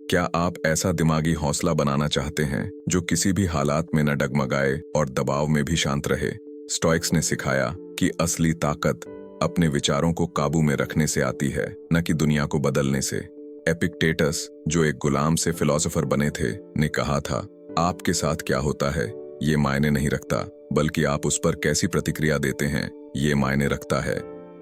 क्या आप ऐसा दिमागी हौसला बनाना चाहते हैं जो किसी भी हालात में न डगमगाए और दबाव में भी शांत रहे? स्टोइक्स ने सिखाया कि असली ताकत अपने विचारों को काबू में रखने से आती है, न कि दुनिया को बदलने से। एपिक्टेटस, जो एक गुलाम से फिलोसोफर बने थे, ने कहा था, आपके साथ क्या होता है ये मायने नहीं रखता, बल्कि आप उस पर कैसी प्रतिक्रिया देते हैं ये मायने रखता है।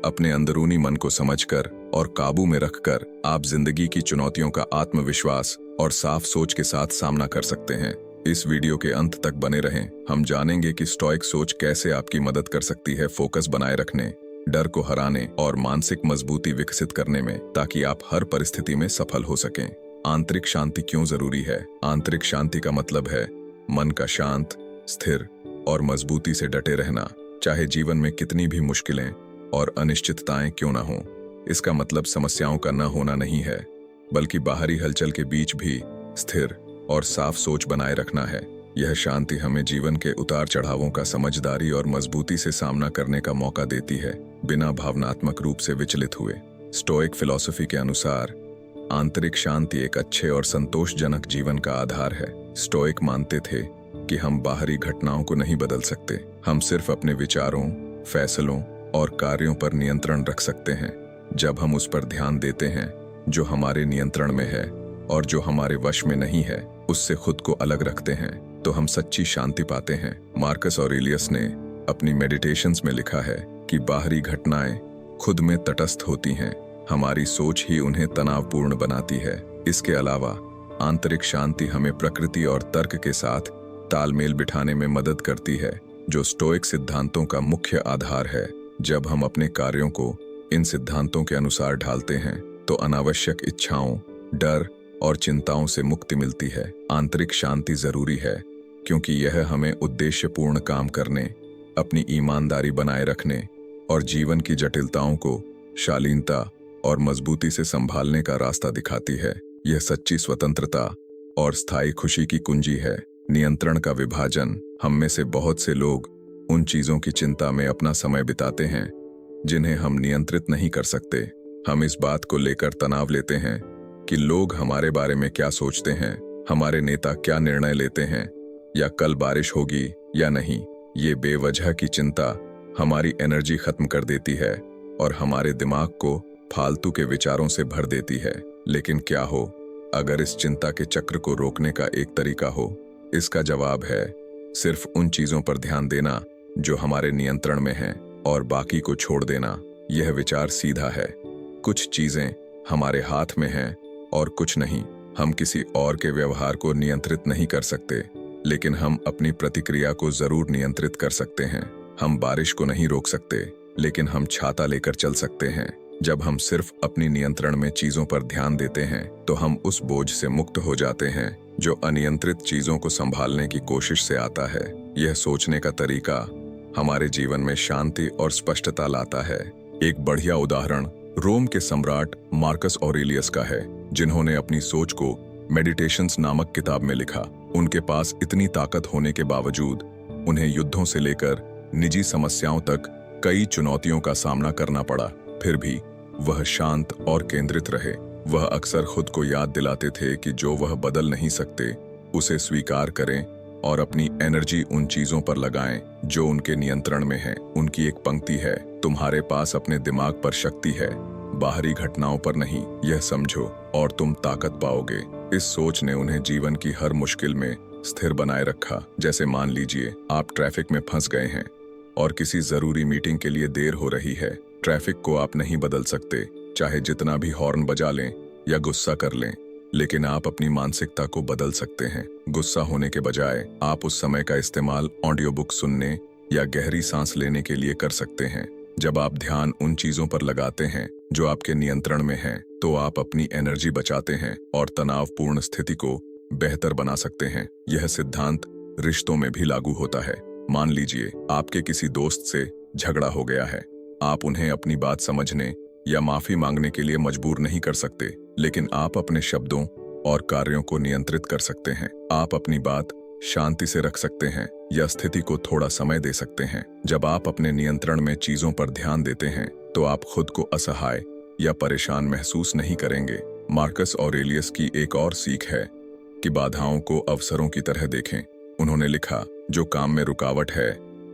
अपने अंदरूनी मन को समझकर और काबू में रखकर आप जिंदगी की चुनौतियों का आत्मविश्वास और साफ सोच के साथ सामना कर सकते हैं। इस वीडियो के अंत तक बने रहें। हम जानेंगे कि स्टोइक सोच कैसे आपकी मदद कर सकती है फोकस बनाए रखने, डर को हराने और मानसिक मजबूती विकसित करने में, ताकि आप हर परिस्थिति में सफल हो सकें। आंतरिक शांति क्यों जरूरी है? आंतरिक शांति का मतलब है मन का शांत, स्थिर और मजबूती से डटे रहना, चाहे जीवन में कितनी भी मुश्किलें और अनिश्चितताएं क्यों न हों। इसका मतलब समस्याओं का न होना नहीं है, बल्कि बाहरी हलचल के बीच भी स्थिर और साफ सोच बनाए रखना है। यह शांति हमें जीवन के उतार चढ़ावों का समझदारी और मजबूती से सामना करने का मौका देती है, बिना भावनात्मक रूप से विचलित हुए। स्टोइक फिलॉसफी के अनुसार आंतरिक शांति एक अच्छे और संतोषजनक जीवन का आधार है। स्टोइक मानते थे कि हम बाहरी घटनाओं को नहीं बदल सकते, हम सिर्फ अपने विचारों, फैसलों और कार्यों पर नियंत्रण रख सकते हैं। जब हम उस पर ध्यान देते हैं जो हमारे नियंत्रण में है और जो हमारे वश में नहीं है, उससे खुद को अलग रखते हैं, तो हम सच्ची शांति पाते हैं। मार्कस ऑरेलियस ने अपनी मेडिटेशंस में लिखा है कि बाहरी घटनाएं खुद में तटस्थ होती हैं, हमारी सोच ही उन्हें तनावपूर्ण बनाती है। इसके अलावा आंतरिक शांति हमें प्रकृति और तर्क के साथ तालमेल बिठाने में मदद करती है, जो स्टोइक सिद्धांतों का मुख्य आधार है। जब हम अपने कार्यों को इन सिद्धांतों के अनुसार ढालते हैं, तो अनावश्यक इच्छाओं, डर और चिंताओं से मुक्ति मिलती है। आंतरिक शांति जरूरी है क्योंकि यह हमें उद्देश्यपूर्ण काम करने, अपनी ईमानदारी बनाए रखने और जीवन की जटिलताओं को शालीनता और मजबूती से संभालने का रास्ता दिखाती है। यह सच्ची स्वतंत्रता और स्थायी खुशी की कुंजी है। नियंत्रण का विभाजन। हम में से बहुत से लोग उन चीजों की चिंता में अपना समय बिताते हैं जिन्हें हम नियंत्रित नहीं कर सकते। हम इस बात को लेकर तनाव लेते हैं कि लोग हमारे बारे में क्या सोचते हैं, हमारे नेता क्या निर्णय लेते हैं, या कल बारिश होगी या नहीं। ये बेवजह की चिंता हमारी एनर्जी खत्म कर देती है और हमारे दिमाग को फालतू के विचारों से भर देती है। लेकिन क्या हो अगर इस चिंता के चक्र को रोकने का एक तरीका हो? इसका जवाब है सिर्फ उन चीजों पर ध्यान देना जो हमारे नियंत्रण में हैं और बाकी को छोड़ देना। यह विचार सीधा है। कुछ चीजें हमारे हाथ में हैं और कुछ नहीं। हम किसी और के व्यवहार को नियंत्रित नहीं कर सकते, लेकिन हम अपनी प्रतिक्रिया को जरूर नियंत्रित कर सकते हैं। हम बारिश को नहीं रोक सकते, लेकिन हम छाता लेकर चल सकते हैं। जब हम सिर्फ अपनी नियंत्रण में चीजों पर ध्यान देते हैं, तो हम उस बोझ से मुक्त हो जाते हैं जो अनियंत्रित चीजों को संभालने की कोशिश से आता है। यह सोचने का तरीका हमारे जीवन में शांति और स्पष्टता लाता है। एक बढ़िया उदाहरण रोम के सम्राट मार्कस ऑरेलियस का है, जिन्होंने अपनी सोच को मेडिटेशंस नामक किताब में लिखा। उनके पास इतनी ताकत होने के बावजूद उन्हें युद्धों से लेकर निजी समस्याओं तक कई चुनौतियों का सामना करना पड़ा। फिर भी वह शांत और केंद्रित रहे। वह अक्सर खुद को याद दिलाते थे कि जो वह बदल नहीं सकते, उसे स्वीकार करें और अपनी एनर्जी उन चीजों पर लगाएं जो उनके नियंत्रण में है। उनकी एक पंक्ति है, तुम्हारे पास अपने दिमाग पर शक्ति है, बाहरी घटनाओं पर नहीं। यह समझो और तुम ताकत पाओगे। इस सोच ने उन्हें जीवन की हर मुश्किल में स्थिर बनाए रखा। जैसे मान लीजिए आप ट्रैफिक में फंस गए हैं और किसी जरूरी मीटिंग के लिए देर हो रही है। ट्रैफिक को आप नहीं बदल सकते, चाहे जितना भी हॉर्न बजा लें या गुस्सा कर लें, लेकिन आप अपनी मानसिकता को बदल सकते हैं। गुस्सा होने के बजाय आप उस समय का इस्तेमाल ऑडियो बुक सुनने या गहरी सांस लेने के लिए कर सकते हैं। जब आप ध्यान उन चीजों पर लगाते हैं जो आपके नियंत्रण में हैं, तो आप अपनी एनर्जी बचाते हैं और तनावपूर्ण स्थिति को बेहतर बना सकते हैं। यह सिद्धांत रिश्तों में भी लागू होता है। मान लीजिए आपके किसी दोस्त से झगड़ा हो गया है। आप उन्हें अपनी बात समझने या माफी मांगने के लिए मजबूर नहीं कर सकते, लेकिन आप अपने शब्दों और कार्यों को नियंत्रित कर सकते हैं। आप अपनी बात शांति से रख सकते हैं या स्थिति को थोड़ा समय दे सकते हैं। जब आप अपने नियंत्रण में चीजों पर ध्यान देते हैं, तो आप खुद को असहाय या परेशान महसूस नहीं करेंगे। मार्कस ऑरेलियस की एक और सीख है कि बाधाओं को अवसरों की तरह देखें। उन्होंने लिखा, जो काम में रुकावट है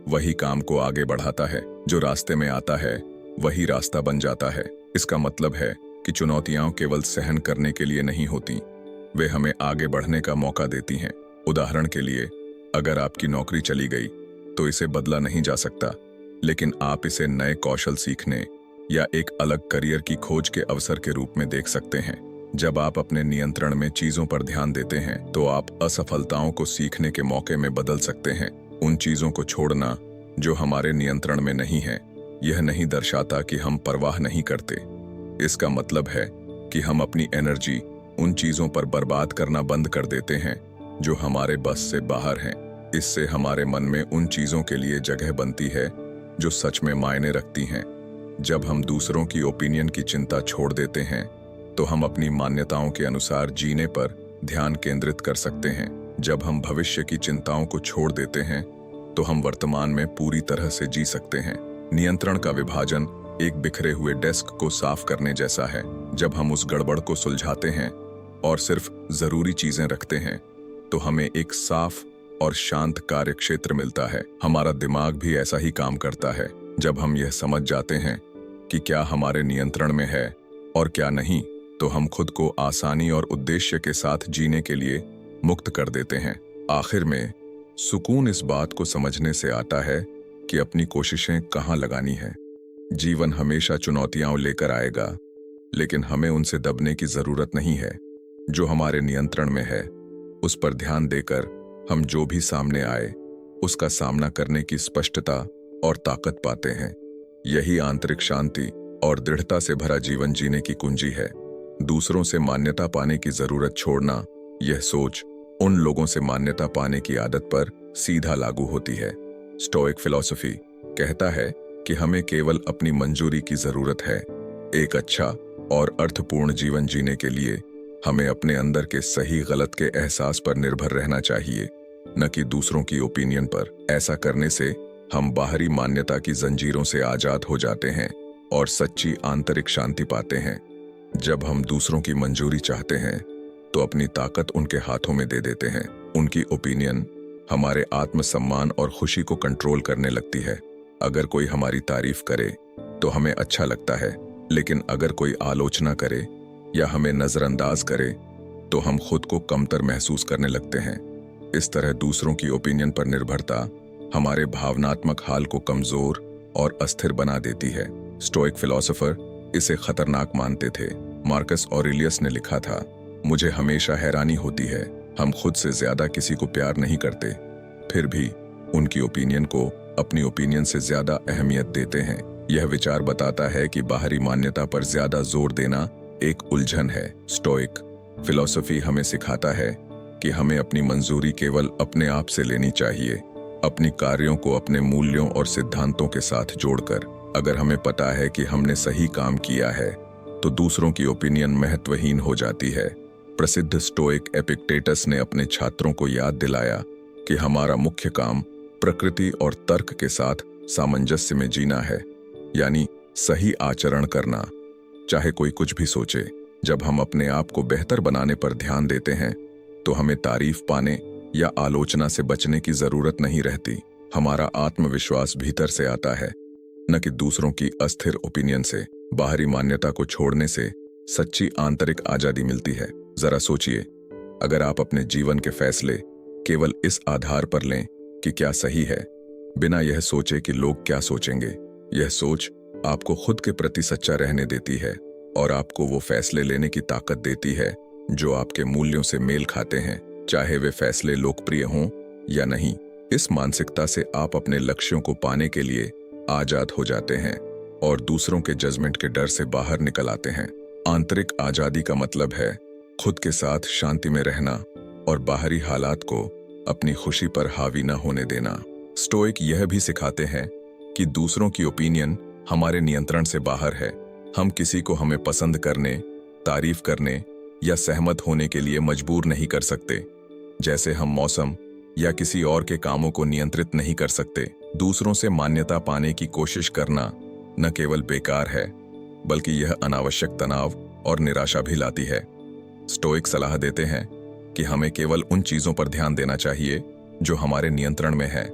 वही काम को आगे बढ़ाता है, जो रास्ते में आता है वही रास्ता बन जाता है। इसका मतलब है कि चुनौतियां केवल सहन करने के लिए नहीं होती, वे हमें आगे बढ़ने का मौका देती हैं। उदाहरण के लिए, अगर आपकी नौकरी चली गई तो इसे बदला नहीं जा सकता, लेकिन आप इसे नए कौशल सीखने या एक अलग करियर की खोज के अवसर के रूप में देख सकते हैं। जब आप अपने नियंत्रण में चीजों पर ध्यान देते हैं तो आप असफलताओं को सीखने के मौके में बदल सकते हैं। उन चीजों को छोड़ना जो हमारे नियंत्रण में नहीं है, यह नहीं दर्शाता कि हम परवाह नहीं करते। इसका मतलब है कि हम अपनी एनर्जी उन चीजों पर बर्बाद करना बंद कर देते हैं जो हमारे बस से बाहर हैं। इससे हमारे मन में उन चीजों के लिए जगह बनती है जो सच में मायने रखती हैं। जब हम दूसरों की ओपिनियन की चिंता छोड़ देते हैं तो हम अपनी मान्यताओं के अनुसार जीने पर ध्यान केंद्रित कर सकते हैं। जब हम भविष्य की चिंताओं को छोड़ देते हैं तो हम वर्तमान में पूरी तरह से जी सकते हैं। नियंत्रण का विभाजन एक बिखरे हुए डेस्क को साफ करने जैसा है। जब हम उस गड़बड़ को सुलझाते हैं और सिर्फ जरूरी चीजें रखते हैं तो हमें एक साफ और शांत कार्य क्षेत्र मिलता है। हमारा दिमाग भी ऐसा ही काम करता है। जब हम यह समझ जाते हैं कि क्या हमारे नियंत्रण में है और क्या नहीं, तो हम खुद को आसानी और उद्देश्य के साथ जीने के लिए मुक्त कर देते हैं। आखिर में सुकून इस बात को समझने से आता है कि अपनी कोशिशें कहाँ लगानी है। जीवन हमेशा चुनौतियां लेकर आएगा, लेकिन हमें उनसे दबने की जरूरत नहीं है। जो हमारे नियंत्रण में है उस पर ध्यान देकर हम जो भी सामने आए उसका सामना करने की स्पष्टता और ताकत पाते हैं। यही आंतरिक शांति और दृढ़ता से भरा जीवन जीने की कुंजी है। दूसरों से मान्यता पाने की जरूरत छोड़ना, यह सोच उन लोगों से मान्यता पाने की आदत पर सीधा लागू होती है। स्टोइक फिलॉसफी कहता है कि हमें केवल अपनी मंजूरी की जरूरत है। एक अच्छा और अर्थपूर्ण जीवन जीने के लिए हमें अपने अंदर के सही गलत के एहसास पर निर्भर रहना चाहिए, न कि दूसरों की ओपिनियन पर। ऐसा करने से हम बाहरी मान्यता की जंजीरों से आजाद हो जाते हैं और सच्ची आंतरिक शांति पाते हैं। जब हम दूसरों की मंजूरी चाहते हैं तो अपनी ताकत उनके हाथों में दे देते हैं। उनकी ओपिनियन हमारे आत्मसम्मान और खुशी को कंट्रोल करने लगती है। अगर कोई हमारी तारीफ करे तो हमें अच्छा लगता है, लेकिन अगर कोई आलोचना करे या हमें नजरअंदाज करे तो हम खुद को कमतर महसूस करने लगते हैं। इस तरह दूसरों की ओपिनियन पर निर्भरता हमारे भावनात्मक हाल को कमजोर और अस्थिर बना देती है। स्टोइक फिलोसोफर इसे खतरनाक मानते थे। मार्कस ऑरेलियस ने लिखा था, मुझे हमेशा हैरानी होती है, हम खुद से ज्यादा किसी को प्यार नहीं करते, फिर भी उनकी ओपिनियन को अपनी ओपिनियन से ज्यादा अहमियत देते हैं। यह विचार बताता है कि बाहरी मान्यता पर ज्यादा जोर देना एक उलझन है। स्टोइक फिलॉसफी हमें सिखाता है कि हमें अपनी मंजूरी केवल अपने आप से लेनी चाहिए, अपनी कार्यों को अपने मूल्यों और सिद्धांतों के साथ जोड़कर। अगर हमें पता है कि हमने सही काम किया है तो दूसरों की ओपिनियन महत्वहीन हो जाती है। प्रसिद्ध स्टोइक एपिक्टेटस ने अपने छात्रों को याद दिलाया कि हमारा मुख्य काम प्रकृति और तर्क के साथ सामंजस्य में जीना है, यानी सही आचरण करना, चाहे कोई कुछ भी सोचे। जब हम अपने आप को बेहतर बनाने पर ध्यान देते हैं तो हमें तारीफ पाने या आलोचना से बचने की जरूरत नहीं रहती। हमारा आत्मविश्वास भीतर से आता है, न कि दूसरों की अस्थिर ओपिनियन से। बाहरी मान्यता को छोड़ने से सच्ची आंतरिक आजादी मिलती है। जरा सोचिए, अगर आप अपने जीवन के फैसले केवल इस आधार पर लें कि क्या सही है, बिना यह सोचे कि लोग क्या सोचेंगे, यह सोच आपको खुद के प्रति सच्चा रहने देती है और आपको वो फैसले लेने की ताकत देती है जो आपके मूल्यों से मेल खाते हैं, चाहे वे फैसले लोकप्रिय हों या नहीं। इस मानसिकता से आप अपने लक्ष्यों को पाने के लिए आजाद हो जाते हैं और दूसरों के जजमेंट के डर से बाहर निकल आते हैं। आंतरिक आजादी का मतलब है खुद के साथ शांति में रहना और बाहरी हालात को अपनी खुशी पर हावी न होने देना। स्टोइक यह भी सिखाते हैं कि दूसरों की ओपिनियन हमारे नियंत्रण से बाहर है। हम किसी को हमें पसंद करने, तारीफ करने या सहमत होने के लिए मजबूर नहीं कर सकते, जैसे हम मौसम या किसी और के कामों को नियंत्रित नहीं कर सकते। दूसरों से मान्यता पाने की कोशिश करना न केवल बेकार है, बल्कि यह अनावश्यक तनाव और निराशा भी लाती है। स्टोइक सलाह देते हैं कि हमें केवल उन चीजों पर ध्यान देना चाहिए जो हमारे नियंत्रण में है,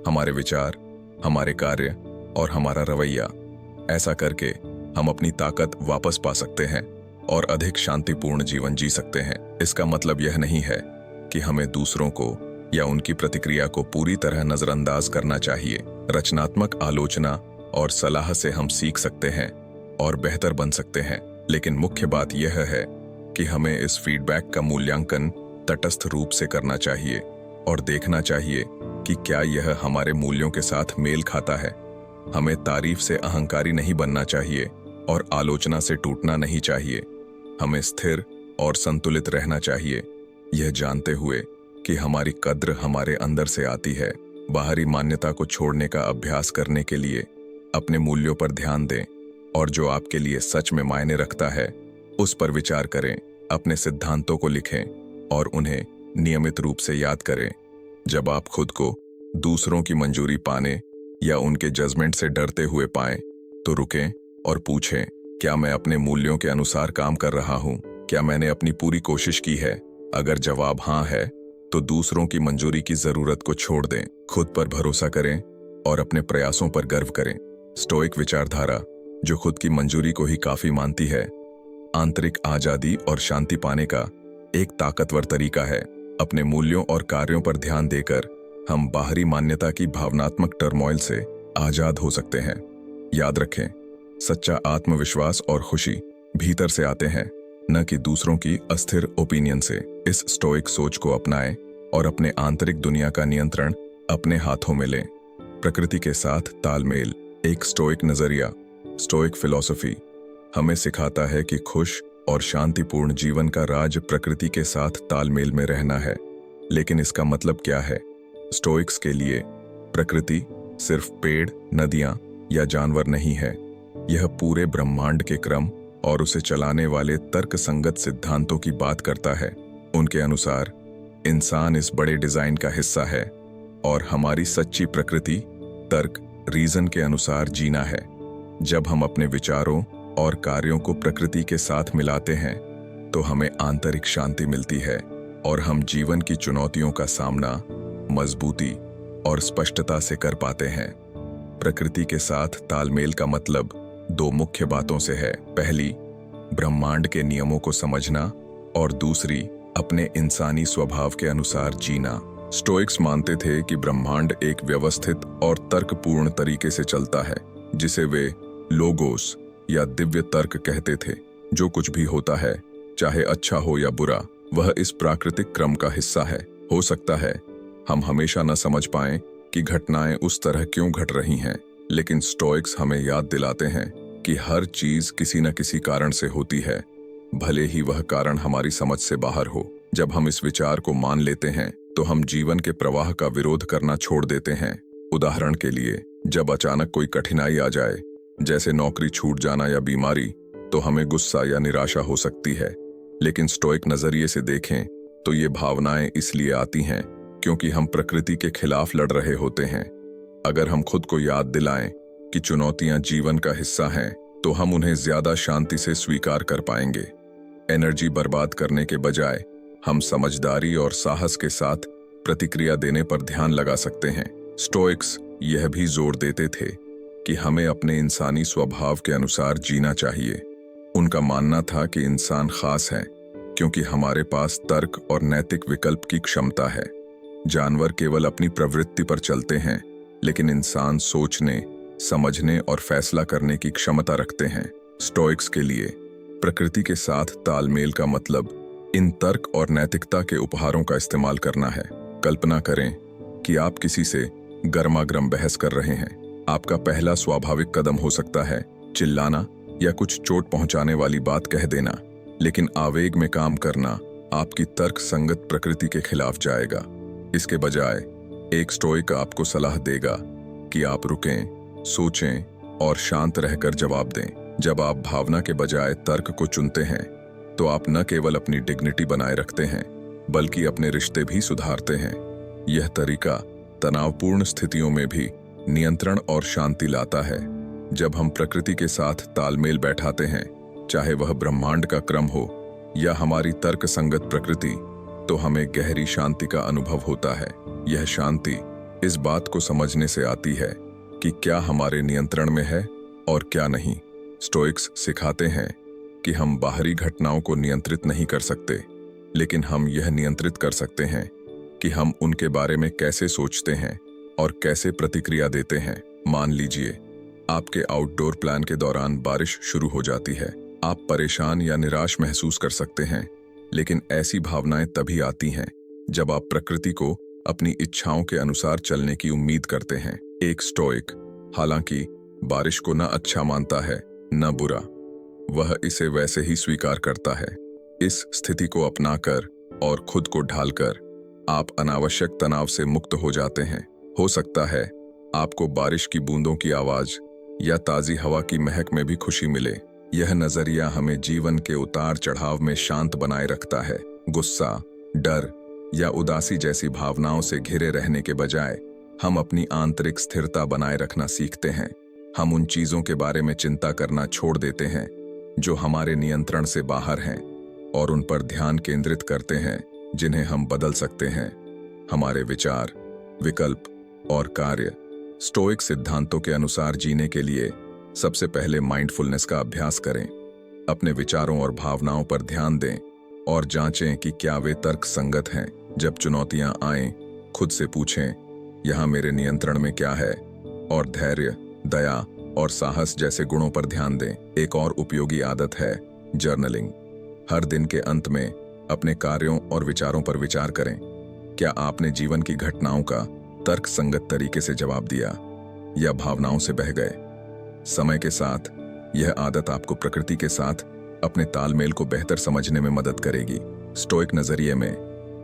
हमारे विचार, हमारे कार्य और हमारा रवैया। ऐसा करके हम अपनी ताकत वापस पा सकते हैं और अधिक शांतिपूर्ण जीवन जी सकते हैं। इसका मतलब यह नहीं है कि हमें दूसरों को या उनकी प्रतिक्रिया को पूरी तरह नजरअंदाज करना चाहिए। रचनात्मक आलोचना और सलाह से हम सीख सकते हैं और बेहतर बन सकते हैं, लेकिन मुख्य बात यह है कि हमें इस फीडबैक का मूल्यांकन तटस्थ रूप से करना चाहिए और देखना चाहिए कि क्या यह हमारे मूल्यों के साथ मेल खाता है। हमें तारीफ से अहंकारी नहीं बनना चाहिए और आलोचना से टूटना नहीं चाहिए। हमें स्थिर और संतुलित रहना चाहिए, यह जानते हुए कि हमारी कद्र हमारे अंदर से आती है। बाहरी मान्यता को छोड़ने का अभ्यास करने के लिए अपने मूल्यों पर ध्यान दें और जो आपके लिए सच में मायने रखता है उस पर विचार करें। अपने सिद्धांतों को लिखें और उन्हें नियमित रूप से याद करें। जब आप खुद को दूसरों की मंजूरी पाने या उनके जजमेंट से डरते हुए पाएं, तो रुकें और पूछें, क्या मैं अपने मूल्यों के अनुसार काम कर रहा हूं? क्या मैंने अपनी पूरी कोशिश की है? अगर जवाब हाँ है, तो दूसरों की मंजूरी की जरूरत को छोड़ दें। खुद पर भरोसा करें और अपने प्रयासों पर गर्व करें। स्टोइक विचारधारा, जो खुद की मंजूरी को ही काफी मानती है, आंतरिक आजादी और शांति पाने का एक ताकतवर तरीका है। अपने मूल्यों और कार्यों पर ध्यान देकर हम बाहरी मान्यता की भावनात्मक टर्मोइल से आजाद हो सकते हैं। याद रखें, सच्चा आत्मविश्वास और खुशी भीतर से आते हैं, न कि दूसरों की अस्थिर ओपिनियन से। इस स्टोइक सोच को अपनाएं और अपने आंतरिक दुनिया का नियंत्रण अपने हाथों में लें। प्रकृति के साथ तालमेल, एक स्टोइक नजरिया, स्टोइक फिलॉसफी हमें सिखाता है कि खुश और शांतिपूर्ण जीवन का राज प्रकृति के साथ तालमेल में रहना है। लेकिन इसका मतलब क्या है? स्टोइक्स के लिए प्रकृति सिर्फ पेड़, नदियां या जानवर नहीं है, यह पूरे ब्रह्मांड के क्रम और उसे चलाने वाले तर्कसंगत सिद्धांतों की बात करता है। उनके अनुसार इंसान इस बड़े डिजाइन का हिस्सा है और हमारी सच्ची प्रकृति तर्क, रीजन के अनुसार जीना है। जब हम अपने विचारों और कार्यों को प्रकृति के साथ मिलाते हैं, तो हमें आंतरिक शांति मिलती है और हम जीवन की चुनौतियों का सामना मजबूती और स्पष्टता से कर पाते हैं। प्रकृति के साथ तालमेल का मतलब दो मुख्य बातों से है। पहली, ब्रह्मांड के नियमों को समझना और दूसरी, अपने इंसानी स्वभाव के अनुसार जीना। स्टोइक्स मानते थे कि ब्रह्मांड एक व्यवस्थित और तर्कपूर्ण तरीके से चलता है, जिसे वे लोगोस या दिव्य तर्क कहते थे। जो कुछ भी होता है, चाहे अच्छा हो या बुरा, वह इस प्राकृतिक क्रम का हिस्सा है। हो सकता है हम हमेशा न समझ पाएं कि घटनाएं उस तरह क्यों घट रही हैं, लेकिन स्टोइक्स हमें याद दिलाते हैं कि हर चीज किसी न किसी कारण से होती है, भले ही वह कारण हमारी समझ से बाहर हो। जब हम इस विचार को मान लेते हैं, तो हम जीवन के प्रवाह का विरोध करना छोड़ देते हैं। उदाहरण के लिए, जब अचानक कोई कठिनाई आ जाए, जैसे नौकरी छूट जाना या बीमारी, तो हमें गुस्सा या निराशा हो सकती है। लेकिन स्टोइक नजरिए से देखें तो ये भावनाएं इसलिए आती हैं क्योंकि हम प्रकृति के खिलाफ लड़ रहे होते हैं। अगर हम खुद को याद दिलाएं कि चुनौतियां जीवन का हिस्सा हैं, तो हम उन्हें ज्यादा शांति से स्वीकार कर पाएंगे। एनर्जी बर्बाद करने के बजाय हम समझदारी और साहस के साथ प्रतिक्रिया देने पर ध्यान लगा सकते हैं। स्टोइक्स यह भी जोर देते थे कि हमें अपने इंसानी स्वभाव के अनुसार जीना चाहिए। उनका मानना था कि इंसान खास है क्योंकि हमारे पास तर्क और नैतिक विकल्प की क्षमता है। जानवर केवल अपनी प्रवृत्ति पर चलते हैं, लेकिन इंसान सोचने, समझने और फैसला करने की क्षमता रखते हैं। स्टोइक्स के लिए प्रकृति के साथ तालमेल का मतलब इन तर्क और नैतिकता के उपहारों का इस्तेमाल करना है। कल्पना करें कि आप किसी से गर्मागर्म बहस कर रहे हैं। आपका पहला स्वाभाविक कदम हो सकता है चिल्लाना या कुछ चोट पहुंचाने वाली बात कह देना, लेकिन आवेग में काम करना आपकी तर्क संगत प्रकृति के खिलाफ जाएगा। इसके बजाय एक स्टोइक आपको सलाह देगा कि आप रुकें, सोचें और शांत रहकर जवाब दें। जब आप भावना के बजाय तर्क को चुनते हैं, तो आप न केवल अपनी डिग्निटी बनाए रखते हैं, बल्कि अपने रिश्ते भी सुधारते हैं। यह तरीका तनावपूर्ण स्थितियों में भी नियंत्रण और शांति लाता है। जब हम प्रकृति के साथ तालमेल बैठाते हैं, चाहे वह ब्रह्मांड का क्रम हो या हमारी तर्क संगत प्रकृति, तो हमें गहरी शांति का अनुभव होता है। यह शांति इस बात को समझने से आती है कि क्या हमारे नियंत्रण में है और क्या नहीं। स्टोइक्स सिखाते हैं कि हम बाहरी घटनाओं को नियंत्रित नहीं कर सकते, लेकिन हम यह नियंत्रित कर सकते हैं कि हम उनके बारे में कैसे सोचते हैं और कैसे प्रतिक्रिया देते हैं। मान लीजिए आपके आउटडोर प्लान के दौरान बारिश शुरू हो जाती है। आप परेशान या निराश महसूस कर सकते हैं, लेकिन ऐसी भावनाएं तभी आती हैं जब आप प्रकृति को अपनी इच्छाओं के अनुसार चलने की उम्मीद करते हैं। एक स्टोइक हालांकि बारिश को न अच्छा मानता है न बुरा, वह इसे वैसे ही स्वीकार करता है। इस स्थिति को अपनाकर और खुद को ढालकर आप अनावश्यक तनाव से मुक्त हो जाते हैं। हो सकता है आपको बारिश की बूंदों की आवाज या ताजी हवा की महक में भी खुशी मिले। यह नजरिया हमें जीवन के उतार चढ़ाव में शांत बनाए रखता है। गुस्सा, डर या उदासी जैसी भावनाओं से घिरे रहने के बजाय हम अपनी आंतरिक स्थिरता बनाए रखना सीखते हैं। हम उन चीजों के बारे में चिंता करना छोड़ देते हैं जो हमारे नियंत्रण से बाहर हैं और उन पर ध्यान केंद्रित करते हैं जिन्हें हम बदल सकते हैं। हमारे विचार, विकल्प और कार्य। स्टोइक सिद्धांतों के अनुसार जीने के लिए सबसे पहले माइंडफुलनेस का अभ्यास करें। अपने विचारों और भावनाओं पर ध्यान दें और जांचें कि क्या वे तर्क संगत हैं। जब चुनौतियां आएं, खुद से पूछें, यहां मेरे नियंत्रण में क्या है, और धैर्य, दया और साहस जैसे गुणों पर ध्यान दें। एक और उपयोगी आदत है जर्नलिंग। हर दिन के अंत में अपने कार्यों और विचारों पर विचार करें। क्या आपने जीवन की घटनाओं का तर्क संगत तरीके से जवाब दिया या भावनाओं से बह गए? समय के साथ यह आदत आपको प्रकृति के साथ अपने तालमेल को बेहतर समझने में मदद करेगी। स्टोइक नजरिए में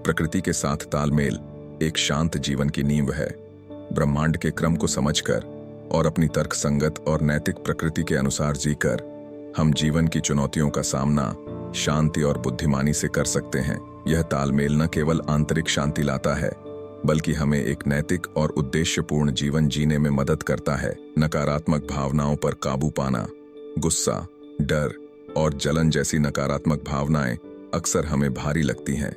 प्रकृति के साथ तालमेल एक शांत जीवन की नींव है। ब्रह्मांड के क्रम को समझकर और अपनी तर्क संगत और नैतिक प्रकृति के अनुसार जीकर हम जीवन की चुनौतियों का सामना शांति और बुद्धिमानी से कर सकते हैं। यह तालमेल न केवल आंतरिक शांति लाता है, बल्कि हमें एक नैतिक और उद्देश्यपूर्ण जीवन जीने में मदद करता है। नकारात्मक भावनाओं पर काबू पाना। गुस्सा, डर और जलन जैसी नकारात्मक भावनाएं अक्सर हमें भारी लगती हैं।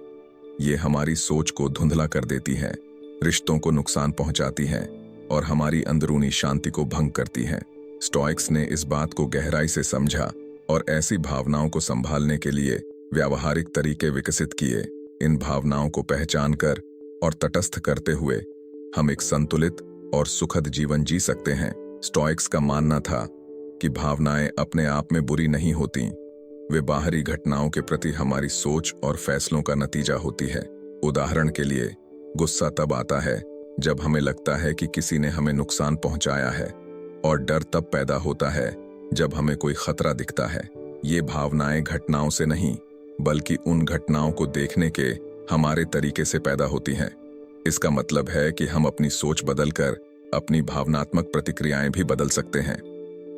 ये हमारी सोच को धुंधला कर देती हैं, रिश्तों को नुकसान पहुंचाती हैं और हमारी अंदरूनी शांति को भंग करती हैं। स्टोइक्स ने इस बात को गहराई से समझा और ऐसी भावनाओं को संभालने के लिए व्यावहारिक तरीके विकसित किए। इन भावनाओं को पहचान कर और तटस्थ करते हुए हम एक संतुलित और सुखद जीवन जी सकते हैं। स्टोइक्स का मानना था कि भावनाएं अपने आप में बुरी नहीं होती, वे बाहरी घटनाओं के प्रति हमारी सोच और फैसलों का नतीजा होती है। उदाहरण के लिए, गुस्सा तब आता है जब हमें लगता है कि किसी ने हमें नुकसान पहुंचाया है, और डर तब पैदा होता है जब हमें कोई खतरा दिखता है। ये भावनाएं घटनाओं से नहीं, बल्कि उन घटनाओं को देखने के हमारे तरीके से पैदा होती हैं। इसका मतलब है कि हम अपनी सोच बदलकर अपनी भावनात्मक प्रतिक्रियाएं भी बदल सकते हैं।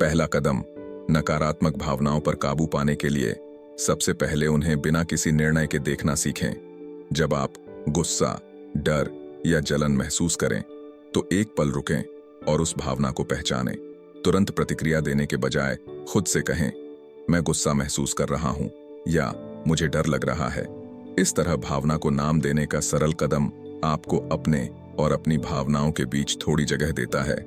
पहला कदम नकारात्मक भावनाओं पर काबू पाने के लिए सबसे पहले उन्हें बिना किसी निर्णय के देखना सीखें। जब आप गुस्सा, डर या जलन महसूस करें, तो एक पल रुकें और उस भावना को पहचानें। तुरंत प्रतिक्रिया देने के बजाय खुद से कहें, मैं गुस्सा महसूस कर रहा हूं या मुझे डर लग रहा है। इस तरह भावना को नाम देने का सरल कदम आपको अपने और अपनी भावनाओं के बीच थोड़ी जगह देता है,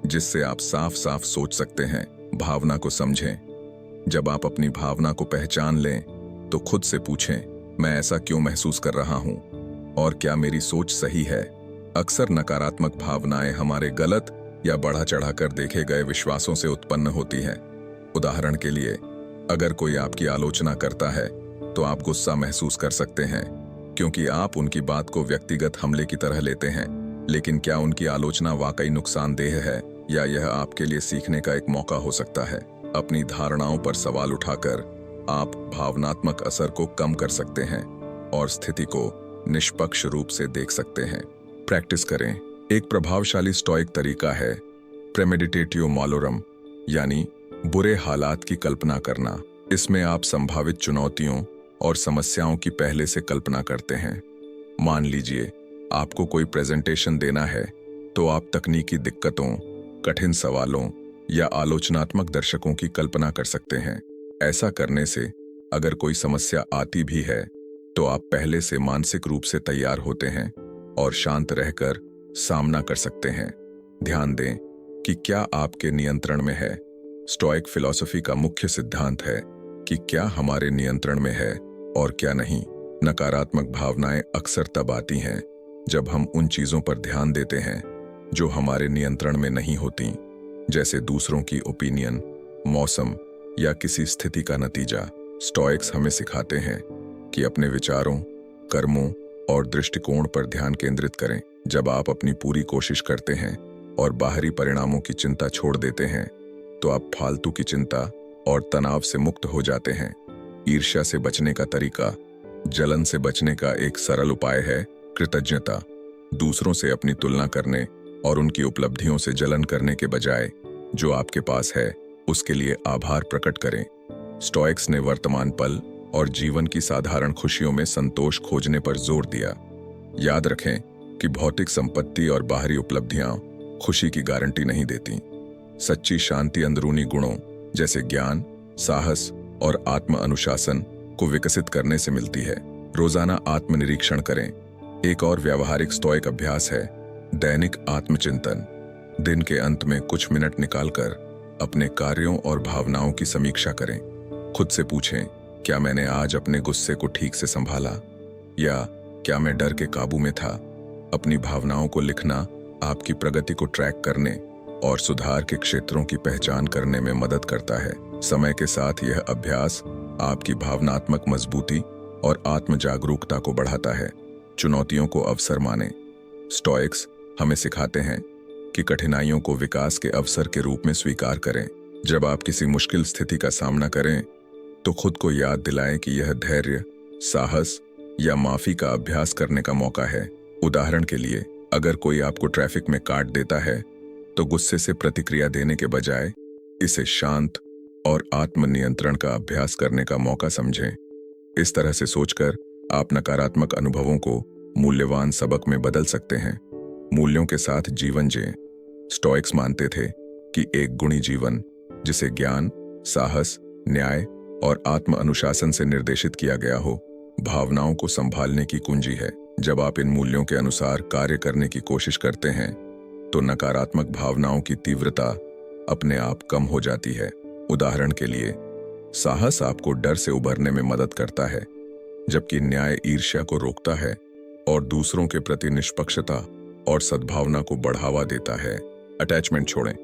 जिससे आप साफ साफ सोच सकते हैं। भावना को समझें। जब आप अपनी भावना को पहचान लें, तो खुद से पूछें, मैं ऐसा क्यों महसूस कर रहा हूं और क्या मेरी सोच सही है? अक्सर नकारात्मक भावनाएं हमारे गलत या बढ़ा चढ़ाकर देखे गए विश्वासों से उत्पन्न होती हैं। उदाहरण के लिए, अगर कोई आपकी आलोचना करता है, तो आप गुस्सा महसूस कर सकते हैं, क्योंकि आप उनकी बात को व्यक्तिगत हमले की तरह लेते हैं। लेकिन क्या उनकी आलोचना वाकई नुकसानदेह है, या यह आपके लिए सीखने का एक मौका हो सकता है? अपनी धारणाओं पर सवाल उठाकर आप भावनात्मक असर को कम कर सकते हैं और स्थिति को निष्पक्ष रूप से देख सकते हैं। प्रैक्टिस करें। एक प्रभावशाली स्टोइक तरीका है प्रेमेडिटेटिव मालोरम, यानी बुरे हालात की कल्पना करना। इसमें आप संभावित चुनौतियों और समस्याओं की पहले से कल्पना करते हैं। मान लीजिए आपको कोई प्रेजेंटेशन देना है, तो आप तकनीकी दिक्कतों, कठिन सवालों या आलोचनात्मक दर्शकों की कल्पना कर सकते हैं। ऐसा करने से अगर कोई समस्या आती भी है तो आप पहले से मानसिक रूप से तैयार होते हैं और शांत रहकर सामना कर सकते हैं। ध्यान दें कि क्या आपके नियंत्रण में है। स्टोइक फिलॉसफी का मुख्य सिद्धांत है कि क्या हमारे नियंत्रण में है और क्या नहीं। नकारात्मक भावनाएं अक्सर तब आती हैं जब हम उन चीजों पर ध्यान देते हैं जो हमारे नियंत्रण में नहीं होती, जैसे दूसरों की ओपिनियन, मौसम या किसी स्थिति का नतीजा। स्टोइक्स हमें सिखाते हैं कि अपने विचारों, कर्मों और दृष्टिकोण पर ध्यान केंद्रित करें। जब आप अपनी पूरी कोशिश करते हैं और बाहरी परिणामों की चिंता छोड़ देते हैं तो आप फालतू की चिंता और तनाव से मुक्त हो जाते हैं। ईर्ष्या से बचने का तरीका। जलन से बचने का एक सरल उपाय है कृतज्ञता। दूसरों से अपनी तुलना करने और उनकी उपलब्धियों से जलन करने के बजाय जो आपके पास है उसके लिए आभार प्रकट करें। स्टोइक्स ने वर्तमान पल और जीवन की साधारण खुशियों में संतोष खोजने पर जोर दिया। याद रखें कि भौतिक संपत्ति और बाहरी उपलब्धियां खुशी की गारंटी नहीं देती। सच्ची शांति अंदरूनी गुणों जैसे ज्ञान, साहस और आत्म अनुशासन को विकसित करने से मिलती है। रोजाना आत्मनिरीक्षण करें। एक और व्यावहारिक स्टोइक अभ्यास है दैनिक आत्मचिंतन। दिन के अंत में कुछ मिनट निकालकर अपने कार्यों और भावनाओं की समीक्षा करें। खुद से पूछें, क्या मैंने आज अपने गुस्से को ठीक से संभाला या क्या मैं डर के काबू में था। अपनी भावनाओं को लिखना आपकी प्रगति को ट्रैक करने और सुधार के क्षेत्रों की पहचान करने में मदद करता है। समय के साथ यह अभ्यास आपकी भावनात्मक मजबूती और आत्म जागरूकता को बढ़ाता है। चुनौतियों को अवसर मानें। स्टोइक्स हमें सिखाते हैं कि कठिनाइयों को विकास के अवसर के रूप में स्वीकार करें। जब आप किसी मुश्किल स्थिति का सामना करें तो खुद को याद दिलाएं कि यह धैर्य, साहस या माफी का अभ्यास करने का मौका है। उदाहरण के लिए, अगर कोई आपको ट्रैफिक में काट देता है तो गुस्से से प्रतिक्रिया देने के बजाय इसे शांत और आत्मनियंत्रण का अभ्यास करने का मौका समझें। इस तरह से सोचकर आप नकारात्मक अनुभवों को मूल्यवान सबक में बदल सकते हैं। मूल्यों के साथ जीवन जिएं। स्टोइक्स मानते थे कि एक गुणी जीवन जिसे ज्ञान, साहस, न्याय और आत्म अनुशासन से निर्देशित किया गया हो, भावनाओं को संभालने की कुंजी है। जब आप इन मूल्यों के अनुसार कार्य करने की कोशिश करते हैं तो नकारात्मक भावनाओं की तीव्रता अपने आप कम हो जाती है। उदाहरण के लिए, साहस आपको डर से उबरने में मदद करता है, जबकि न्याय ईर्ष्या को रोकता है और दूसरों के प्रति निष्पक्षता और सद्भावना को बढ़ावा देता है। अटैचमेंट छोड़ें।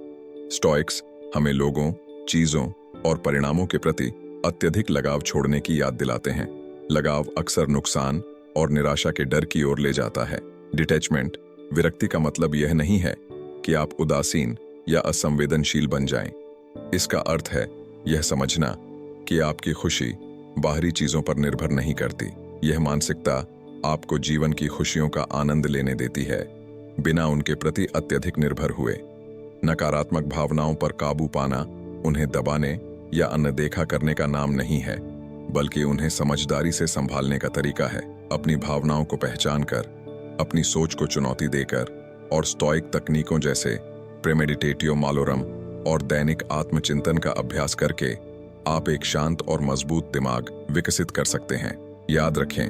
स्टोइक्स हमें लोगों, चीजों और परिणामों के प्रति अत्यधिक लगाव छोड़ने की याद दिलाते हैं। लगाव अक्सर नुकसान और निराशा के डर की ओर ले जाता है। डिटैचमेंट विरक्ति का मतलब यह नहीं है कि आप उदासीन या असंवेदनशील बन जाएं। इसका अर्थ है यह समझना कि आपकी खुशी बाहरी चीजों पर निर्भर नहीं करती। यह मानसिकता आपको जीवन की खुशियों का आनंद लेने देती है, बिना उनके प्रति अत्यधिक निर्भर हुए। नकारात्मक भावनाओं पर काबू पाना उन्हें दबाने या अनदेखा करने का नाम नहीं है, बल्कि उन्हें समझदारी से संभालने का तरीका है। अपनी भावनाओं को पहचान कर, अपनी सोच को चुनौती देकर और स्टोइक तकनीकों जैसे प्रेमेडिटेटिव मालोरम और दैनिक आत्मचिंतन का अभ्यास करके आप एक शांत और मजबूत दिमाग विकसित कर सकते हैं। याद रखें,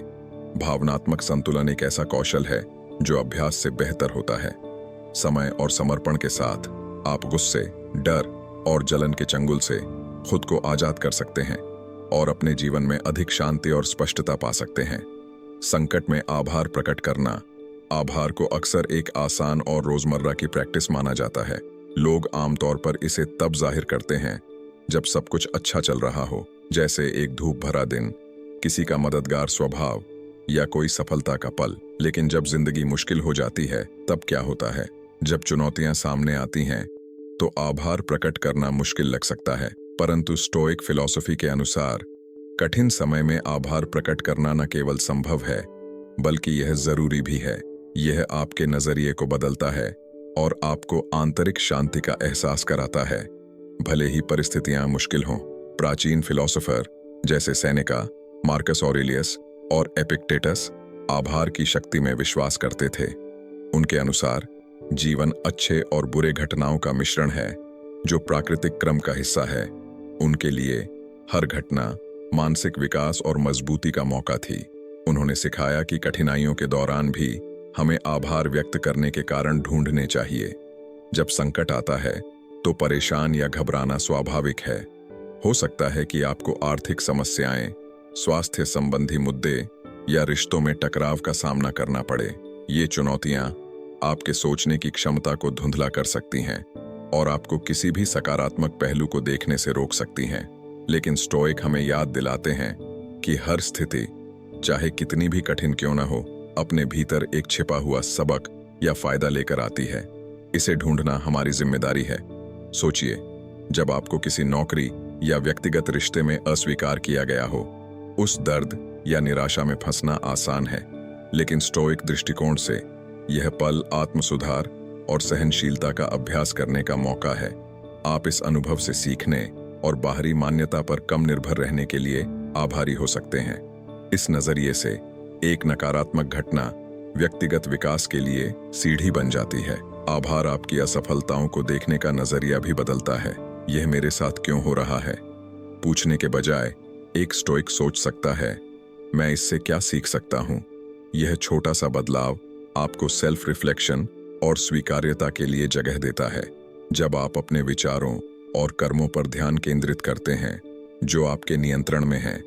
भावनात्मक संतुलन एक ऐसा कौशल है जो अभ्यास से बेहतर होता है। समय और समर्पण के साथ आप गुस्से, डर और जलन के चंगुल से खुद को आजाद कर सकते हैं और अपने जीवन में अधिक शांति और स्पष्टता पा सकते हैं। संकट में आभार प्रकट करना। आभार को अक्सर एक आसान और रोजमर्रा की प्रैक्टिस माना जाता है। लोग आमतौर पर इसे तब जाहिर करते हैं जब सब कुछ अच्छा चल रहा हो, जैसे एक धूप भरा दिन, किसी का मददगार स्वभाव या कोई सफलता का पल। लेकिन जब जिंदगी मुश्किल हो जाती है तब क्या होता है? जब चुनौतियां सामने आती हैं तो आभार प्रकट करना मुश्किल लग सकता है, परंतु स्टोइक फिलॉसफी के अनुसार कठिन समय में आभार प्रकट करना न केवल संभव है बल्कि यह जरूरी भी है। यह आपके नजरिए को बदलता है और आपको आंतरिक शांति का एहसास कराता है, भले ही परिस्थितियां मुश्किल हों। प्राचीन फिलोसोफर जैसे सेनेका, मार्कस ऑरेलियस और एपिक्टेटस आभार की शक्ति में विश्वास करते थे। उनके अनुसार जीवन अच्छे और बुरे घटनाओं का मिश्रण है जो प्राकृतिक क्रम का हिस्सा है। उनके लिए हर घटना मानसिक विकास और मजबूती का मौका थी। उन्होंने सिखाया कि कठिनाइयों के दौरान भी हमें आभार व्यक्त करने के कारण ढूंढने चाहिए। जब संकट आता है तो परेशान या घबराना स्वाभाविक है। हो सकता है कि आपको आर्थिक समस्याएं, स्वास्थ्य संबंधी मुद्दे या रिश्तों में टकराव का सामना करना पड़े। ये चुनौतियां आपके सोचने की क्षमता को धुंधला कर सकती हैं और आपको किसी भी सकारात्मक पहलू को देखने से रोक सकती हैं। लेकिन स्टोइक हमें याद दिलाते हैं कि हर स्थिति, चाहे कितनी भी कठिन क्यों न हो, अपने भीतर एक छिपा हुआ सबक या फायदा लेकर आती है। इसे ढूंढना हमारी जिम्मेदारी है। सोचिए, जब आपको किसी नौकरी या व्यक्तिगत रिश्ते में अस्वीकार किया गया हो, उस दर्द या निराशा में फंसना आसान है, लेकिन स्टोइक दृष्टिकोण से यह पल आत्मसुधार और सहनशीलता का अभ्यास करने का मौका है। आप इस अनुभव से सीखने और बाहरी मान्यता पर कम निर्भर रहने के लिए आभारी हो सकते हैं। इस नजरिए से एक नकारात्मक घटना व्यक्तिगत विकास के लिए सीढ़ी बन जाती है। आभार आपकी असफलताओं को देखने का नजरिया भी बदलता है। यह मेरे साथ क्यों हो रहा है पूछने के बजाय एक स्टोइक सोच सकता है, मैं इससे क्या सीख सकता हूं। यह छोटा सा बदलाव आपको सेल्फ रिफ्लेक्शन और स्वीकार्यता के लिए जगह देता है। जब आप अपने विचारों और कर्मों पर ध्यान केंद्रित करते हैं जो आपके नियंत्रण में हैं,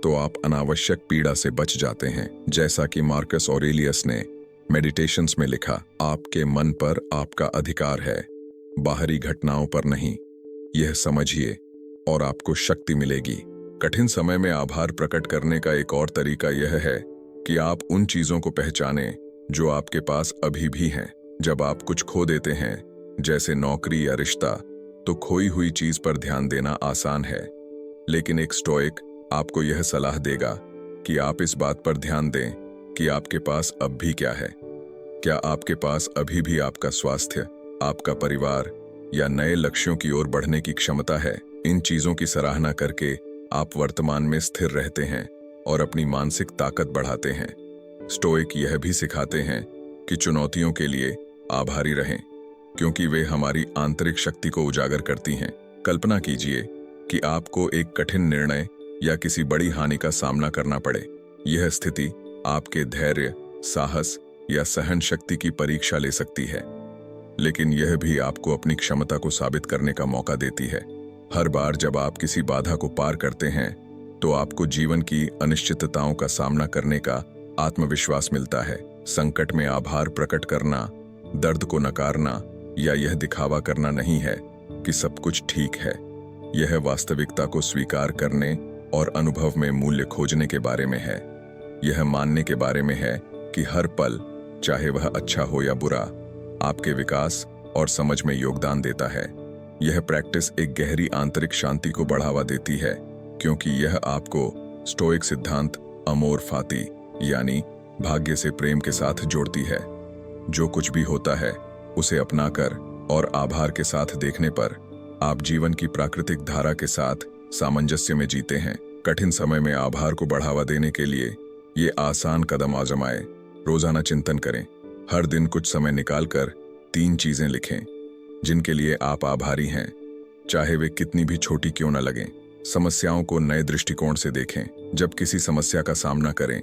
तो आप अनावश्यक पीड़ा से बच जाते हैं। जैसा कि मार्कस ऑरेलियस ने मेडिटेशंस में लिखा, आपके मन पर आपका अधिकार है, बाहरी घटनाओं पर नहीं। यह समझिए और आपको शक्ति मिलेगी। कठिन समय में आभार प्रकट करने का एक और तरीका यह है कि आप उन चीजों को पहचानें जो आपके पास अभी भी हैं। जब आप कुछ खो देते हैं, जैसे नौकरी या रिश्ता, तो खोई हुई चीज पर ध्यान देना आसान है। लेकिन एक स्टोइक आपको यह सलाह देगा कि आप इस बात पर ध्यान दें कि आपके पास अब भी क्या है। क्या आपके पास अभी भी आपका स्वास्थ्य, आपका परिवार या नए लक्ष्यों की ओर बढ़ने की क्षमता है? इन चीजों की सराहना करके आप वर्तमान में स्थिर रहते हैं और अपनी मानसिक ताकत बढ़ाते हैं। स्टोइक यह भी सिखाते हैं कि चुनौतियों के लिए आभारी रहें, क्योंकि वे हमारी आंतरिक शक्ति को उजागर करती हैं। कल्पना कीजिए कि आपको एक कठिन निर्णय या किसी बड़ी हानि का सामना करना पड़े। यह स्थिति आपके धैर्य, साहस या सहन शक्ति की परीक्षा ले सकती है, लेकिन यह भी आपको अपनी क्षमता को साबित करने का मौका देती है। हर बार जब आप किसी बाधा को पार करते हैं, तो आपको जीवन की अनिश्चितताओं का सामना करने का आत्मविश्वास मिलता है। संकट में आभार प्रकट करना, दर्द को नकारना या यह दिखावा करना नहीं है कि सब कुछ ठीक है। यह वास्तविकता को स्वीकार करने और अनुभव में मूल्य खोजने के बारे में है। यह मानने के बारे में है कि हर पल, चाहे वह अच्छा हो या बुरा, आपके विकास और समझ में योगदान देता है। यह प्रैक्टिस एक गहरी आंतरिक शांति को बढ़ावा देती है, क्योंकि यह आपको स्टोइक सिद्धांत अमोर फाती यानी भाग्य से प्रेम के साथ जोड़ती है। जो कुछ भी होता है उसे अपनाकर और आभार के साथ देखने पर आप जीवन की प्राकृतिक धारा के साथ सामंजस्य में जीते हैं। कठिन समय में आभार को बढ़ावा देने के लिए ये आसान कदम आजमाएं। रोजाना चिंतन करें। हर दिन कुछ समय निकालकर 3 चीजें लिखें जिनके लिए आप आभारी हैं, चाहे वे कितनी भी छोटी क्यों न लगें। समस्याओं को नए दृष्टिकोण से देखें। जब किसी समस्या का सामना करें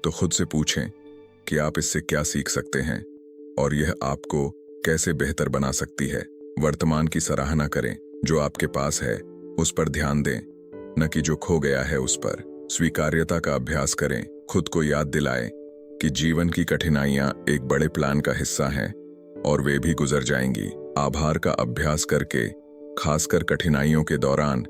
तो खुद से पूछें कि आप इससे क्या सीख सकते हैं और यह आपको कैसे बेहतर बना सकती है। वर्तमान की सराहना करें। जो आपके पास है उस पर ध्यान दें, न कि जो खो गया है उस पर। स्वीकार्यता का अभ्यास करें। खुद को याद दिलाएं कि जीवन की कठिनाइयां एक बड़े प्लान का हिस्सा हैं और वे भी गुजर जाएंगी। आभार का अभ्यास करके, खासकर कठिनाइयों के दौरान,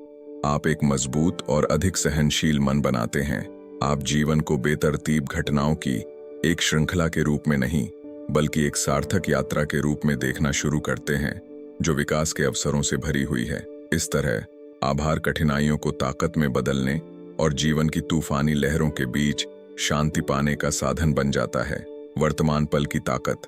आप एक मजबूत और अधिक सहनशील मन बनाते हैं। आप जीवन को बेतरतीब घटनाओं की एक श्रृंखला के रूप में नहीं, बल्कि एक सार्थक यात्रा के रूप में देखना शुरू करते हैं जो विकास के अवसरों से भरी हुई है। इस तरह आभार कठिनाइयों को ताकत में बदलने और जीवन की तूफानी लहरों के बीच शांति पाने का साधन बन जाता है। वर्तमान पल की ताकत।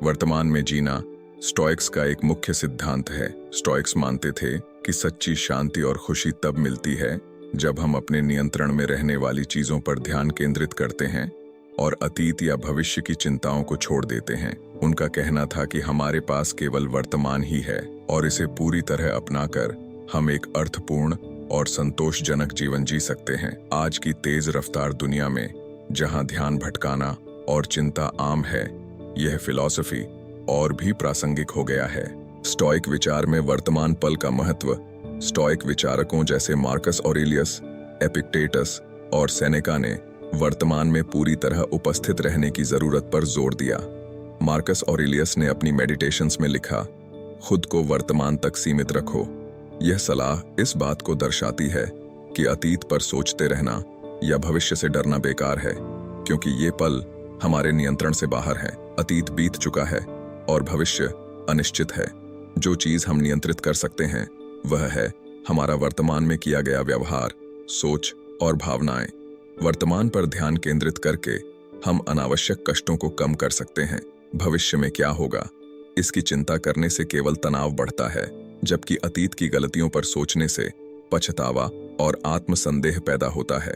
वर्तमान में जीना स्टोइक्स का एक मुख्य सिद्धांत है। स्टोइक्स मानते थे कि सच्ची शांति और खुशी तब मिलती है जब हम अपने नियंत्रण में रहने वाली चीजों पर ध्यान केंद्रित करते हैं और अतीत या भविष्य की चिंताओं को छोड़ देते हैं। उनका कहना था कि हमारे पास केवल वर्तमान ही है और इसे पूरी तरह अपनाकर हम एक अर्थपूर्ण और संतोषजनक जीवन जी सकते हैं। आज की तेज रफ्तार दुनिया में जहां ध्यान भटकाना और चिंता आम है, यह फिलॉसफी और भी प्रासंगिक हो गया है। स्टोइक विचार में वर्तमान पल का महत्व स्टोइक विचारकों जैसे मार्कस ऑरेलियस, एपिक्टेटस और सेनेका ने वर्तमान में पूरी तरह उपस्थित रहने की जरूरत पर जोर दिया। मार्कस ऑरेलियस ने अपनी मेडिटेशंस में लिखा, खुद को वर्तमान तक सीमित रखो। यह सलाह इस बात को दर्शाती है कि अतीत पर सोचते रहना या भविष्य से डरना बेकार है, क्योंकि ये पल हमारे नियंत्रण से बाहर है। अतीत बीत चुका है और भविष्य अनिश्चित है। जो चीज हम नियंत्रित कर सकते हैं वह है हमारा वर्तमान में किया गया व्यवहार, सोच और भावनाएं। वर्तमान पर ध्यान केंद्रित करके हम अनावश्यक कष्टों को कम कर सकते हैं। भविष्य में क्या होगा, इसकी चिंता करने से केवल तनाव बढ़ता है, जबकि अतीत की गलतियों पर सोचने से पछतावा और आत्मसंदेह पैदा होता है।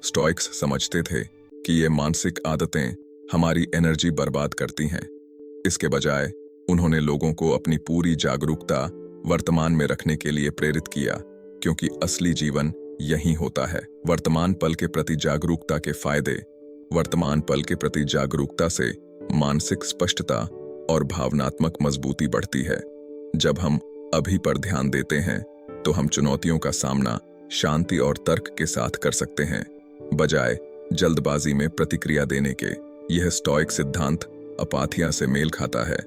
स्टोइक्स समझते थे कि ये मानसिक आदतें हमारी एनर्जी बर्बाद करती हैं। इसके बजाय उन्होंने लोगों को अपनी पूरी जागरूकता वर्तमान में रखने के लिए प्रेरित किया, क्योंकि असली जीवन यही होता है। वर्तमान पल के प्रति जागरूकता के फायदे। वर्तमान पल के प्रति जागरूकता से मानसिक स्पष्टता और भावनात्मक मजबूती बढ़ती है। जब हम अभी पर ध्यान देते हैं तो हम चुनौतियों का सामना शांति और तर्क के साथ कर सकते हैं, बजाय जल्दबाजी में प्रतिक्रिया देने के। यह स्टोइक सिद्धांत अपाथिया से मेल खाता है,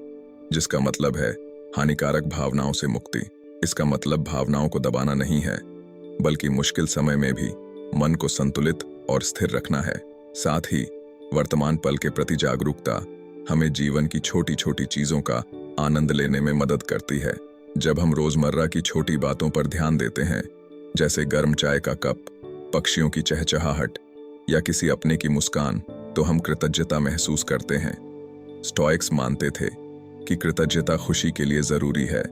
जिसका मतलब है हानिकारक भावनाओं से मुक्ति। इसका मतलब भावनाओं को दबाना नहीं है, बल्कि मुश्किल समय में भी मन को संतुलित और स्थिर रखना है। साथ ही वर्तमान पल के प्रति जागरूकता हमें जीवन की छोटी छोटी चीजों का आनंद लेने में मदद करती है। जब हम रोजमर्रा की छोटी बातों पर ध्यान देते हैं, जैसे गर्म चाय का कप, पक्षियों की चहचहाहट या किसी अपने की मुस्कान, तो हम कृतज्ञता महसूस करते हैं। स्टोइक्स मानते थे कि कृतज्ञता खुशी के लिए जरूरी है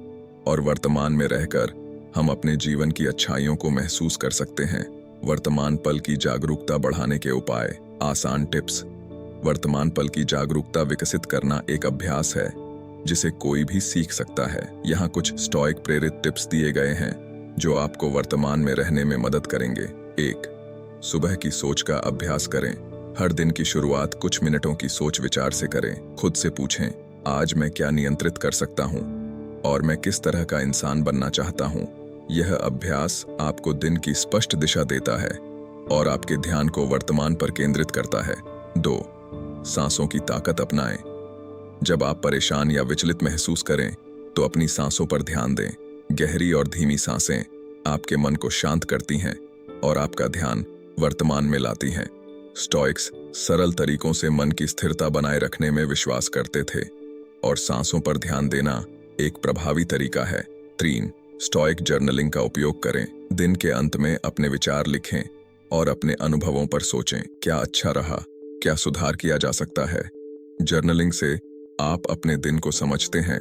और वर्तमान में रहकर हम अपने जीवन की अच्छाइयों को महसूस कर सकते हैं। वर्तमान पल की जागरूकता बढ़ाने के उपाय। आसान टिप्स। वर्तमान पल की जागरूकता विकसित करना एक अभ्यास है जिसे कोई भी सीख सकता है। यहाँ कुछ स्टोइक प्रेरित टिप्स दिए गए हैं जो आपको वर्तमान में रहने में मदद करेंगे। 1. सुबह की सोच का अभ्यास करें। हर दिन की शुरुआत कुछ मिनटों की सोच विचार से करें। खुद से पूछें, आज मैं क्या नियंत्रित कर सकता हूँ और मैं किस तरह का इंसान बनना चाहता हूँ। यह अभ्यास आपको दिन की स्पष्ट दिशा देता है और आपके ध्यान को वर्तमान पर केंद्रित करता है। 2. सांसों की ताकत अपनाएं। जब आप परेशान या विचलित महसूस करें तो अपनी सांसों पर ध्यान दें। गहरी और धीमी सांसें आपके मन को शांत करती हैं और आपका ध्यान वर्तमान में लाती हैं। स्टोइक्स सरल तरीकों से मन की स्थिरता बनाए रखने में विश्वास करते थे और सांसों पर ध्यान देना एक प्रभावी तरीका है। 3. स्टोइक जर्नलिंग का उपयोग करें। दिन के अंत में अपने विचार लिखें और अपने अनुभवों पर सोचें, क्या अच्छा रहा, क्या सुधार किया जा सकता है। जर्नलिंग से आप अपने दिन को समझते हैं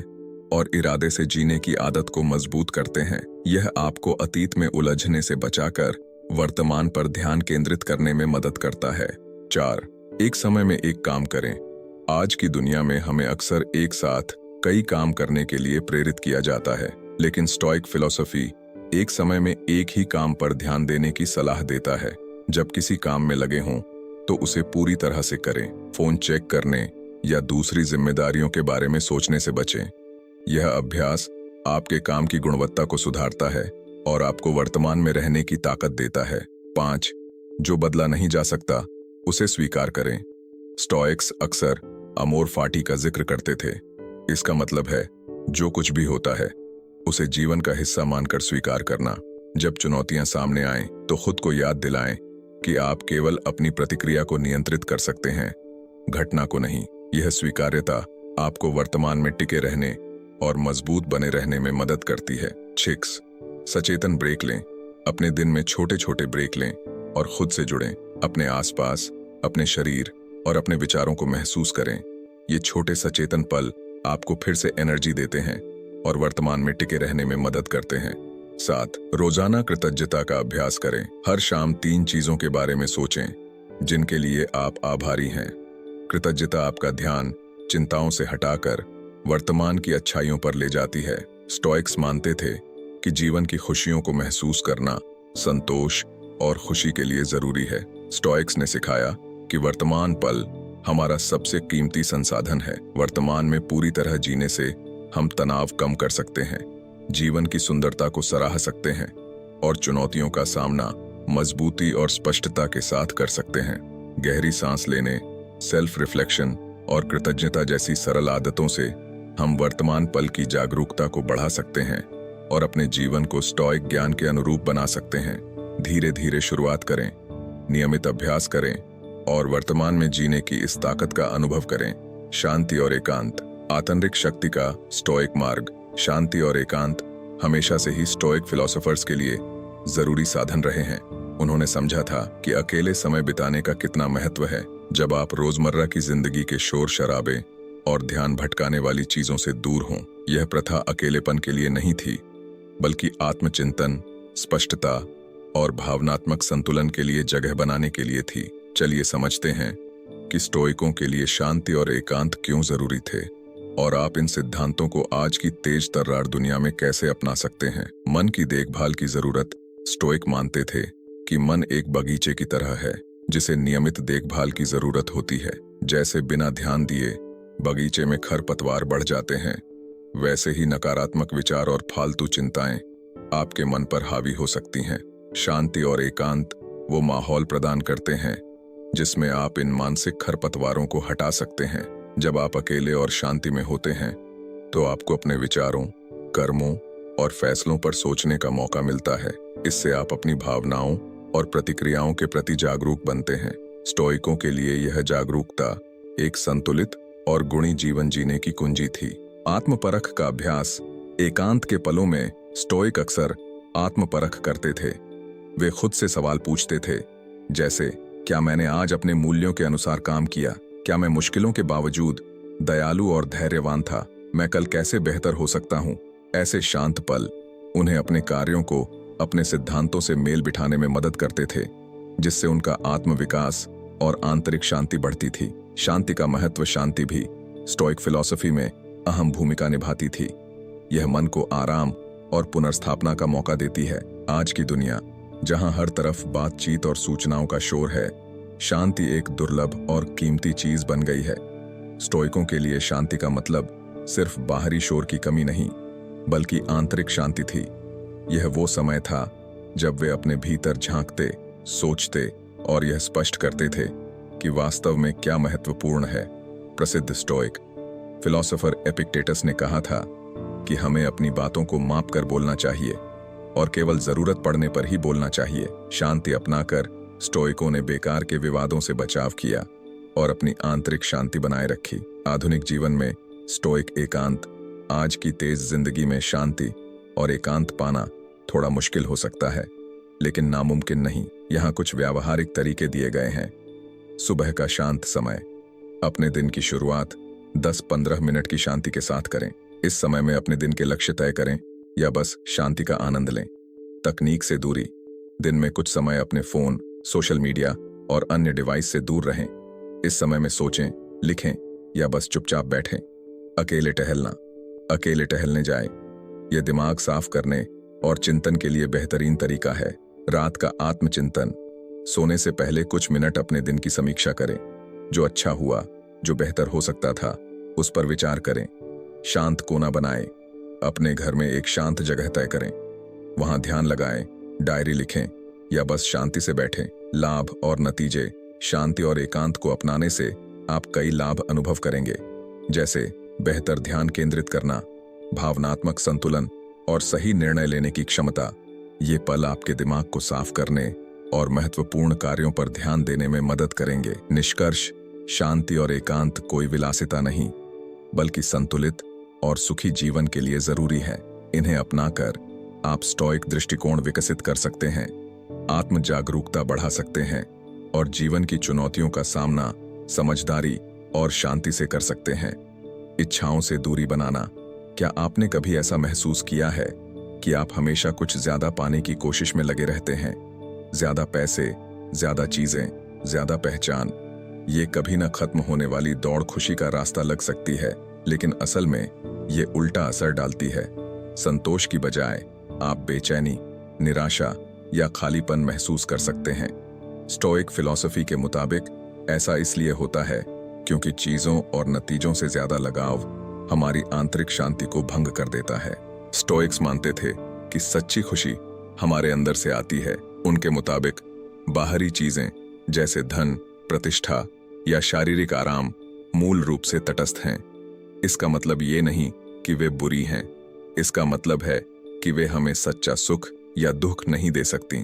और इरादे से जीने की आदत को मजबूत करते हैं। यह आपको अतीत में उलझने से बचाकर वर्तमान पर ध्यान केंद्रित करने में मदद करता है। 4. एक समय में एक काम करें। आज की दुनिया में हमें अक्सर एक साथ कई काम करने के लिए प्रेरित किया जाता है, लेकिन स्टोइक फिलॉसफी एक समय में एक ही काम पर ध्यान देने की सलाह देता है। जब किसी काम में लगे हों तो उसे पूरी तरह से करें। फोन चेक करने या दूसरी जिम्मेदारियों के बारे में सोचने से बचें। यह अभ्यास आपके काम की गुणवत्ता को सुधारता है और आपको वर्तमान में रहने की ताकत देता है। 5. जो बदला नहीं जा सकता उसे स्वीकार करें। स्टोइक्स अक्सर अमोर फाटी का जिक्र करते थे। इसका मतलब है जो कुछ भी होता है उसे जीवन का हिस्सा मानकर स्वीकार करना। जब चुनौतियां सामने आएं तो खुद को याद दिलाएं कि आप केवल अपनी प्रतिक्रिया को नियंत्रित कर सकते हैं, घटना को नहीं। यह स्वीकार्यता आपको वर्तमान में टिके रहने और मजबूत बने रहने में मदद करती है। 6. सचेतन ब्रेक लें। अपने दिन में छोटे छोटे ब्रेक लें और खुद से जुड़ें। अपने आसपास, अपने शरीर और अपने विचारों को महसूस करें। ये छोटे सचेतन पल आपको फिर से एनर्जी देते हैं और वर्तमान में टिके रहने में मदद करते हैं। 7. रोजाना कृतज्ञता का अभ्यास करें। हर शाम 3 चीजों के बारे में सोचें जिनके लिए आप आभारी हैं। कृतज्ञता आपका ध्यान चिंताओं से हटाकर वर्तमान की अच्छाइयों पर ले जाती है। स्टोइक्स मानते थे कि जीवन की खुशियों को महसूस करना संतोष और खुशी के लिए जरूरी है। स्टोइक्स ने सिखाया कि वर्तमान पल हमारा सबसे कीमती संसाधन है। वर्तमान में पूरी तरह जीने से हम तनाव कम कर सकते हैं, जीवन की सुंदरता को सराह सकते हैं और चुनौतियों का सामना मजबूती और स्पष्टता के साथ कर सकते हैं। गहरी सांस लेने, सेल्फ रिफ्लेक्शन और कृतज्ञता जैसी सरल आदतों से हम वर्तमान पल की जागरूकता को बढ़ा सकते हैं और अपने जीवन को स्टोइक ज्ञान के अनुरूप बना सकते हैं। धीरे धीरे शुरुआत करें, नियमित अभ्यास करें और वर्तमान में जीने की इस ताकत का अनुभव करें। शांति और एकांत, आंतरिक शक्ति का स्टोइक मार्ग। शांति और एकांत हमेशा से ही स्टोइक फिलोसोफर्स के लिए जरूरी साधन रहे हैं। उन्होंने समझा था कि अकेले समय बिताने का कितना महत्व है। जब आप रोजमर्रा की जिंदगी के शोर शराबे और ध्यान भटकाने वाली चीजों से दूर हों। यह प्रथा अकेलेपन के लिए नहीं थी, बल्कि आत्मचिंतन, स्पष्टता और भावनात्मक संतुलन के लिए जगह बनाने के लिए थी। चलिए समझते हैं कि स्टोइकों के लिए शांति और एकांत क्यों जरूरी थे और आप इन सिद्धांतों को आज की तेज तर्रार दुनिया में कैसे अपना सकते हैं। मन की देखभाल की जरूरत। स्टोइक मानते थे कि मन एक बगीचे की तरह है जिसे नियमित देखभाल की जरूरत होती है। जैसे बिना ध्यान दिए बगीचे में खरपतवार बढ़ जाते हैं, वैसे ही नकारात्मक विचार और फालतू चिंताएं आपके मन पर हावी हो सकती हैं। शांति और एकांत वो माहौल प्रदान करते हैं जिसमें आप इन मानसिक खरपतवारों को हटा सकते हैं। जब आप अकेले और शांति में होते हैं तो आपको अपने विचारों, कर्मों और फैसलों पर सोचने का मौका मिलता है। इससे आप अपनी भावनाओं और प्रतिक्रियाओं के प्रति जागरूक बनते हैं। स्टोइकों के लिए यह जागरूकता एक संतुलित और गुणी जीवन जीने की कुंजी थी। आत्मपरख का अभ्यास। एकांत के पलों में स्टोइक अक्सर आत्मपरख करते थे। वे खुद से सवाल पूछते थे, जैसे क्या मैंने आज अपने मूल्यों के अनुसार काम किया? क्या मैं मुश्किलों के बावजूद दयालु और धैर्यवान था? मैं कल कैसे बेहतर हो सकता हूँ? ऐसे शांत पल उन्हें अपने कार्यों को अपने सिद्धांतों से मेल बिठाने में मदद करते थे, जिससे उनका आत्मविकास और आंतरिक शांति बढ़ती थी। शांति का महत्व। शांति भी स्टोइक फिलॉसफी में अहम भूमिका निभाती थी। यह मन को आराम और पुनर्स्थापना का मौका देती है। आज की दुनिया जहां हर तरफ बातचीत और सूचनाओं का शोर है, शांति एक दुर्लभ और कीमती चीज बन गई है। स्टोइकों के लिए शांति का मतलब सिर्फ बाहरी शोर की कमी नहीं, बल्कि आंतरिक शांति थी। यह वो समय था जब वे अपने भीतर झांकते, सोचते और यह स्पष्ट करते थे कि वास्तव में क्या महत्वपूर्ण है। प्रसिद्ध स्टोइक फिलोसोफर एपिक्टेटस ने कहा था कि हमें अपनी बातों को माप कर बोलना चाहिए और केवल जरूरत पड़ने पर ही बोलना चाहिए। शांति अपनाकर स्टोइकों ने बेकार के विवादों से बचाव किया और अपनी आंतरिक शांति बनाए रखी। आधुनिक जीवन में स्टोइक एकांत। आज की तेज जिंदगी में शांति और एकांत पाना थोड़ा मुश्किल हो सकता है, लेकिन नामुमकिन नहीं। यहाँ कुछ व्यावहारिक तरीके दिए गए हैं। सुबह का शांत समय। अपने दिन की शुरुआत 10-15 मिनट की शांति के साथ करें। इस समय में अपने दिन के लक्ष्य तय करें या बस शांति का आनंद लें। तकनीक से दूरी। दिन में कुछ समय अपने फोन, सोशल मीडिया और अन्य डिवाइस से दूर रहें। इस समय में सोचें, लिखें या बस चुपचाप बैठें। अकेले टहलना। अकेले टहलने जाएं। यह दिमाग साफ करने और चिंतन के लिए बेहतरीन तरीका है। रात का आत्मचिंतन। सोने से पहले कुछ मिनट अपने दिन की समीक्षा करें। जो अच्छा हुआ, जो बेहतर हो सकता था, उस पर विचार करें। शांत कोना बनाएं। अपने घर में एक शांत जगह तय करें। वहां ध्यान लगाएं, डायरी लिखें या बस शांति से बैठें। लाभ और नतीजे। शांति और एकांत को अपनाने से आप कई लाभ अनुभव करेंगे, जैसे बेहतर ध्यान केंद्रित करना, भावनात्मक संतुलन और सही निर्णय लेने की क्षमता। ये पल आपके दिमाग को साफ करने और महत्वपूर्ण कार्यों पर ध्यान देने में मदद करेंगे। निष्कर्ष, शांति और एकांत कोई विलासिता नहीं, बल्कि संतुलित और सुखी जीवन के लिए जरूरी है। इन्हें अपनाकर आप स्टोइक दृष्टिकोण विकसित कर सकते हैं, आत्म जागरूकता बढ़ा सकते हैं और जीवन की चुनौतियों का सामना समझदारी और शांति से कर सकते हैं। इच्छाओं से दूरी बनाना। क्या आपने कभी ऐसा महसूस किया है कि आप हमेशा कुछ ज्यादा पाने की कोशिश में लगे रहते हैं? ज्यादा पैसे, ज्यादा चीजें, ज्यादा पहचान। ये कभी न खत्म होने वाली दौड़ खुशी का रास्ता लग सकती है, लेकिन असल में ये उल्टा असर डालती है। संतोष की बजाय आप बेचैनी, निराशा या खालीपन महसूस कर सकते हैं। स्टोइक फिलॉसफी के मुताबिक ऐसा इसलिए होता है क्योंकि चीजों और नतीजों से ज्यादा लगाव हमारी आंतरिक शांति को भंग कर देता है। स्टोइक्स मानते थे कि सच्ची खुशी हमारे अंदर से आती है। उनके मुताबिक बाहरी चीजें जैसे धन, प्रतिष्ठा या शारीरिक आराम मूल रूप से तटस्थ हैं। इसका मतलब ये नहीं कि वे बुरी हैं, इसका मतलब है कि वे हमें सच्चा सुख या दुख नहीं दे सकती।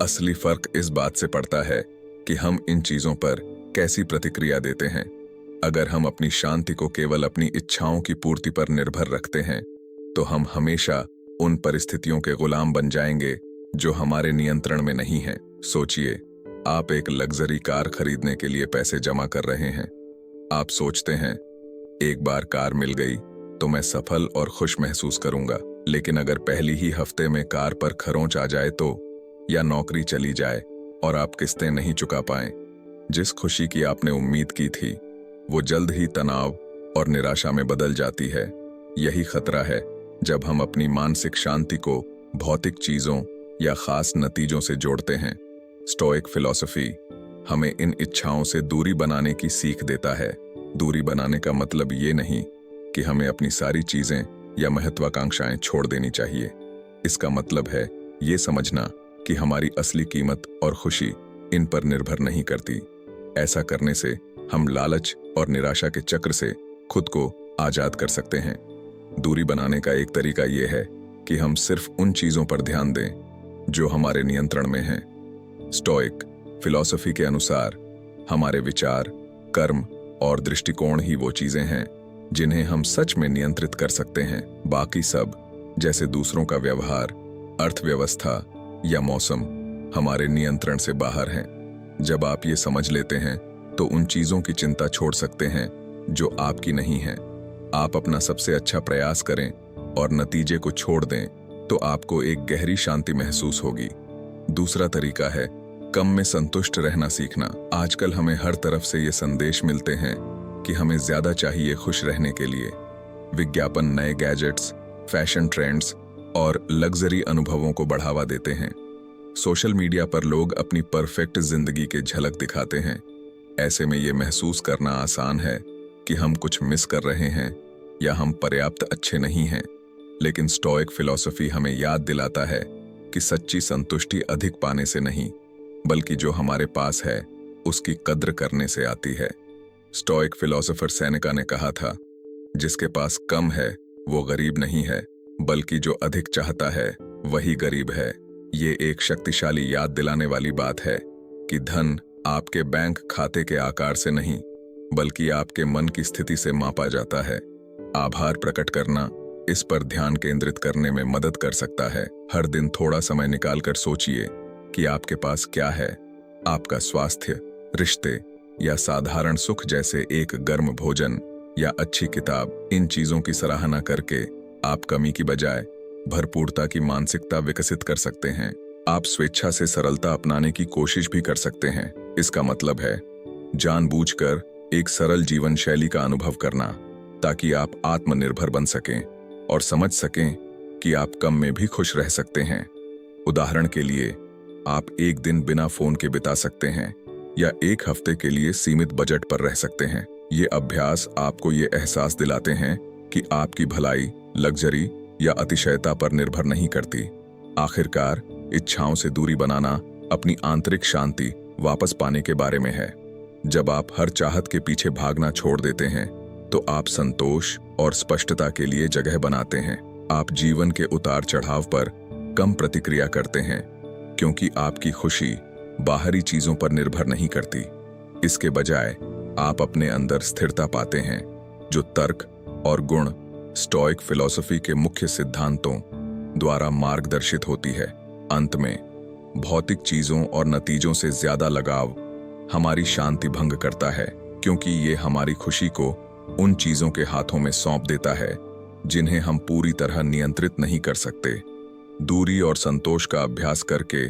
असली फर्क इस बात से पड़ता है कि हम इन चीजों पर कैसी प्रतिक्रिया देते हैं। अगर हम अपनी शांति को केवल अपनी इच्छाओं की पूर्ति पर निर्भर रखते हैं तो हम हमेशा उन परिस्थितियों के गुलाम बन जाएंगे जो हमारे नियंत्रण में नहीं हैं। सोचिए, आप एक लग्जरी कार खरीदने के लिए पैसे जमा कर रहे हैं। आप सोचते हैं, एक बार कार मिल गई तो मैं सफल और खुश महसूस करूंगा। लेकिन अगर पहली ही हफ्ते में कार पर खरोंच आ जाए तो, या नौकरी चली जाए और आप किस्तें नहीं चुका पाएं, जिस खुशी की आपने उम्मीद की थी वो जल्द ही तनाव और निराशा में बदल जाती है। यही खतरा है जब हम अपनी मानसिक शांति को भौतिक चीजों या खास नतीजों से जोड़ते हैं। स्टोइक फिलॉसफी हमें इन इच्छाओं से दूरी बनाने की सीख देता है। दूरी बनाने का मतलब ये नहीं कि हमें अपनी सारी चीजें या महत्वाकांक्षाएं छोड़ देनी चाहिए। इसका मतलब है ये समझना कि हमारी असली कीमत और खुशी इन पर निर्भर नहीं करती। ऐसा करने से हम लालच और निराशा के चक्र से खुद को आजाद कर सकते हैं। दूरी बनाने का एक तरीका यह है कि हम सिर्फ उन चीजों पर ध्यान दें जो हमारे नियंत्रण में हैं। स्टोइक फिलॉसफी के अनुसार हमारे विचार, कर्म और दृष्टिकोण ही वो चीजें हैं जिन्हें हम सच में नियंत्रित कर सकते हैं। बाकी सब, जैसे दूसरों का व्यवहार, अर्थव्यवस्था या मौसम, हमारे नियंत्रण से बाहर हैं। जब आप ये समझ लेते हैं तो उन चीजों की चिंता छोड़ सकते हैं जो आपकी नहीं है। आप अपना सबसे अच्छा प्रयास करें और नतीजे को छोड़ दें तो आपको एक गहरी शांति महसूस होगी। दूसरा तरीका है कम में संतुष्ट रहना सीखना। आजकल हमें हर तरफ से ये संदेश मिलते हैं कि हमें ज्यादा चाहिए खुश रहने के लिए। विज्ञापन नए गैजेट्स, फैशन ट्रेंड्स और लग्जरी अनुभवों को बढ़ावा देते हैं। सोशल मीडिया पर लोग अपनी परफेक्ट जिंदगी के झलक दिखाते हैं। ऐसे में ये महसूस करना आसान है कि हम कुछ मिस कर रहे हैं या हम पर्याप्त अच्छे नहीं हैं। लेकिन स्टोइक फिलॉसफी हमें याद दिलाता है कि सच्ची संतुष्टि अधिक पाने से नहीं, बल्कि जो हमारे पास है उसकी कद्र करने से आती है। स्टोइक फिलोसोफर सेनेका ने कहा था, जिसके पास कम है वो गरीब नहीं है, बल्कि जो अधिक चाहता है वही गरीब है। ये एक शक्तिशाली याद दिलाने वाली बात है कि धन आपके बैंक खाते के आकार से नहीं, बल्कि आपके मन की स्थिति से मापा जाता है। आभार प्रकट करना इस पर ध्यान केंद्रित करने में मदद कर सकता है। हर दिन थोड़ा समय निकालकर सोचिए कि आपके पास क्या है। आपका स्वास्थ्य, रिश्ते या साधारण सुख जैसे एक गर्म भोजन या अच्छी किताब। इन चीजों की सराहना करके आप कमी की बजाय भरपूरता की मानसिकता विकसित कर सकते हैं। आप स्वेच्छा से सरलता अपनाने की कोशिश भी कर सकते हैं। इसका मतलब है जानबूझकर एक सरल जीवन शैली का अनुभव करना, ताकि आप आत्मनिर्भर बन सकें और समझ सकें कि आप कम में भी खुश रह सकते हैं। उदाहरण के लिए, आप एक दिन बिना फोन के बिता सकते हैं या एक हफ्ते के लिए सीमित बजट पर रह सकते हैं। ये अभ्यास आपको ये एहसास दिलाते हैं कि आपकी भलाई लग्जरी या अतिशयता पर निर्भर नहीं करती। आखिरकार, इच्छाओं से दूरी बनाना अपनी आंतरिक शांति वापस पाने के बारे में है। जब आप हर चाहत के पीछे भागना छोड़ देते हैं तो आप संतोष और स्पष्टता के लिए जगह बनाते हैं। आप जीवन के उतार चढ़ाव पर कम प्रतिक्रिया करते हैं, क्योंकि आपकी खुशी बाहरी चीजों पर निर्भर नहीं करती। इसके बजाय आप अपने अंदर स्थिरता पाते हैं, जो तर्क और गुण स्टोइक फिलॉसफी के मुख्य सिद्धांतों द्वारा मार्गदर्शित होती है। अंत में, भौतिक चीजों और नतीजों से ज्यादा लगाव हमारी शांति भंग करता है, क्योंकि ये हमारी खुशी को उन चीजों के हाथों में सौंप देता है जिन्हें हम पूरी तरह नियंत्रित नहीं कर सकते। दूरी और संतोष का अभ्यास करके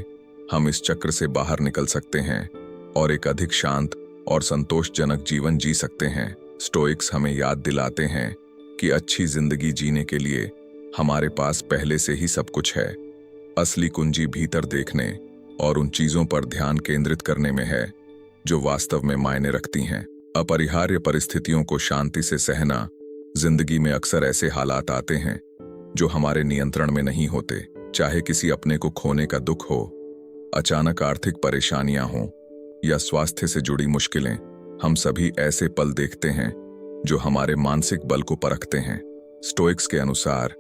हम इस चक्र से बाहर निकल सकते हैं और एक अधिक शांत और संतोषजनक जीवन जी सकते हैं। स्टोइक्स हमें याद दिलाते हैं कि अच्छी जिंदगी जीने के लिए हमारे पास पहले से ही सब कुछ है। असली कुंजी भीतर देखने और उन चीजों पर ध्यान केंद्रित करने में है जो वास्तव में मायने रखती हैं। अपरिहार्य परिस्थितियों को शांति से सहना। जिंदगी में अक्सर ऐसे हालात आते हैं जो हमारे नियंत्रण में नहीं होते, चाहे किसी अपने को खोने का दुख हो, अचानक आर्थिक परेशानियां हों या स्वास्थ्य से जुड़ी मुश्किलें। हम सभी ऐसे पल देखते हैं जो हमारे मानसिक बल को परखते हैं। स्टोइक्स के अनुसार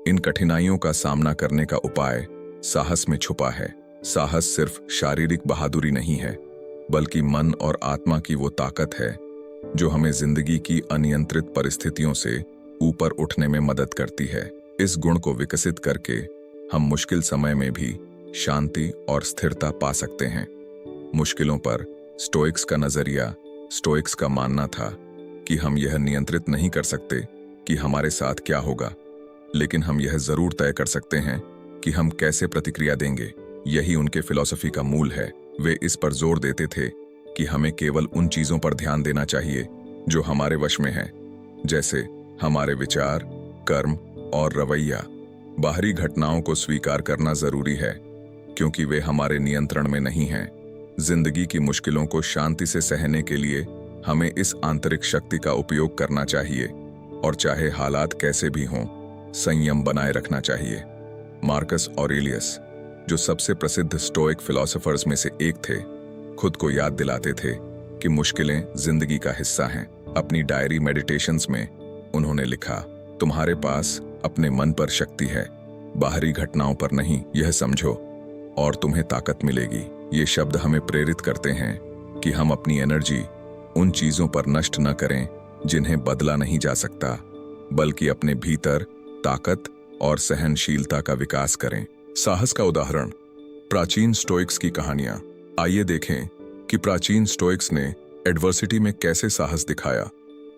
इन कठिनाइयों का सामना करने का उपाय साहस में छुपा है। साहस सिर्फ शारीरिक बहादुरी नहीं है, बल्कि मन और आत्मा की वो ताकत है जो हमें जिंदगी की अनियंत्रित परिस्थितियों से ऊपर उठने में मदद करती है। इस गुण को विकसित करके हम मुश्किल समय में भी शांति और स्थिरता पा सकते हैं। मुश्किलों पर स्टोइक्स का नजरिया। स्टोइक्स का मानना था कि हम यह नियंत्रित नहीं कर सकते कि हमारे साथ क्या होगा, लेकिन हम यह जरूर तय कर सकते हैं कि हम कैसे प्रतिक्रिया देंगे। यही उनके फिलॉसफी का मूल है। वे इस पर जोर देते थे कि हमें केवल उन चीजों पर ध्यान देना चाहिए जो हमारे वश में है, जैसे हमारे विचार, कर्म और रवैया। बाहरी घटनाओं को स्वीकार करना जरूरी है क्योंकि वे हमारे नियंत्रण में नहीं हैं। जिंदगी की मुश्किलों को शांति से सहने के लिए हमें इस आंतरिक शक्ति का उपयोग करना चाहिए और चाहे हालात कैसे भी हों, संयम बनाए रखना चाहिए। मार्कस ऑरेलियस, जो सबसे प्रसिद्ध स्टोइक फिलोसोफर्स में से एक थे, खुद को याद दिलाते थे कि मुश्किलें जिंदगी का हिस्सा हैं। अपनी डायरी मेडिटेशंस में उन्होंने लिखा, तुम्हारे पास अपने मन पर शक्ति है, बाहरी घटनाओं पर नहीं। यह समझो और तुम्हें ताकत मिलेगी। ये शब्द हमें प्रेरित करते हैं कि हम अपनी एनर्जी उन चीजों पर नष्ट न करें जिन्हें बदला नहीं जा सकता, बल्कि अपने भीतर ताकत और सहनशीलता का विकास करें। साहस का उदाहरण। प्राचीन स्टोइक्स की कहानियां। आइए देखें कि प्राचीन स्टोइक्स ने एडवर्सिटी में कैसे साहस दिखाया।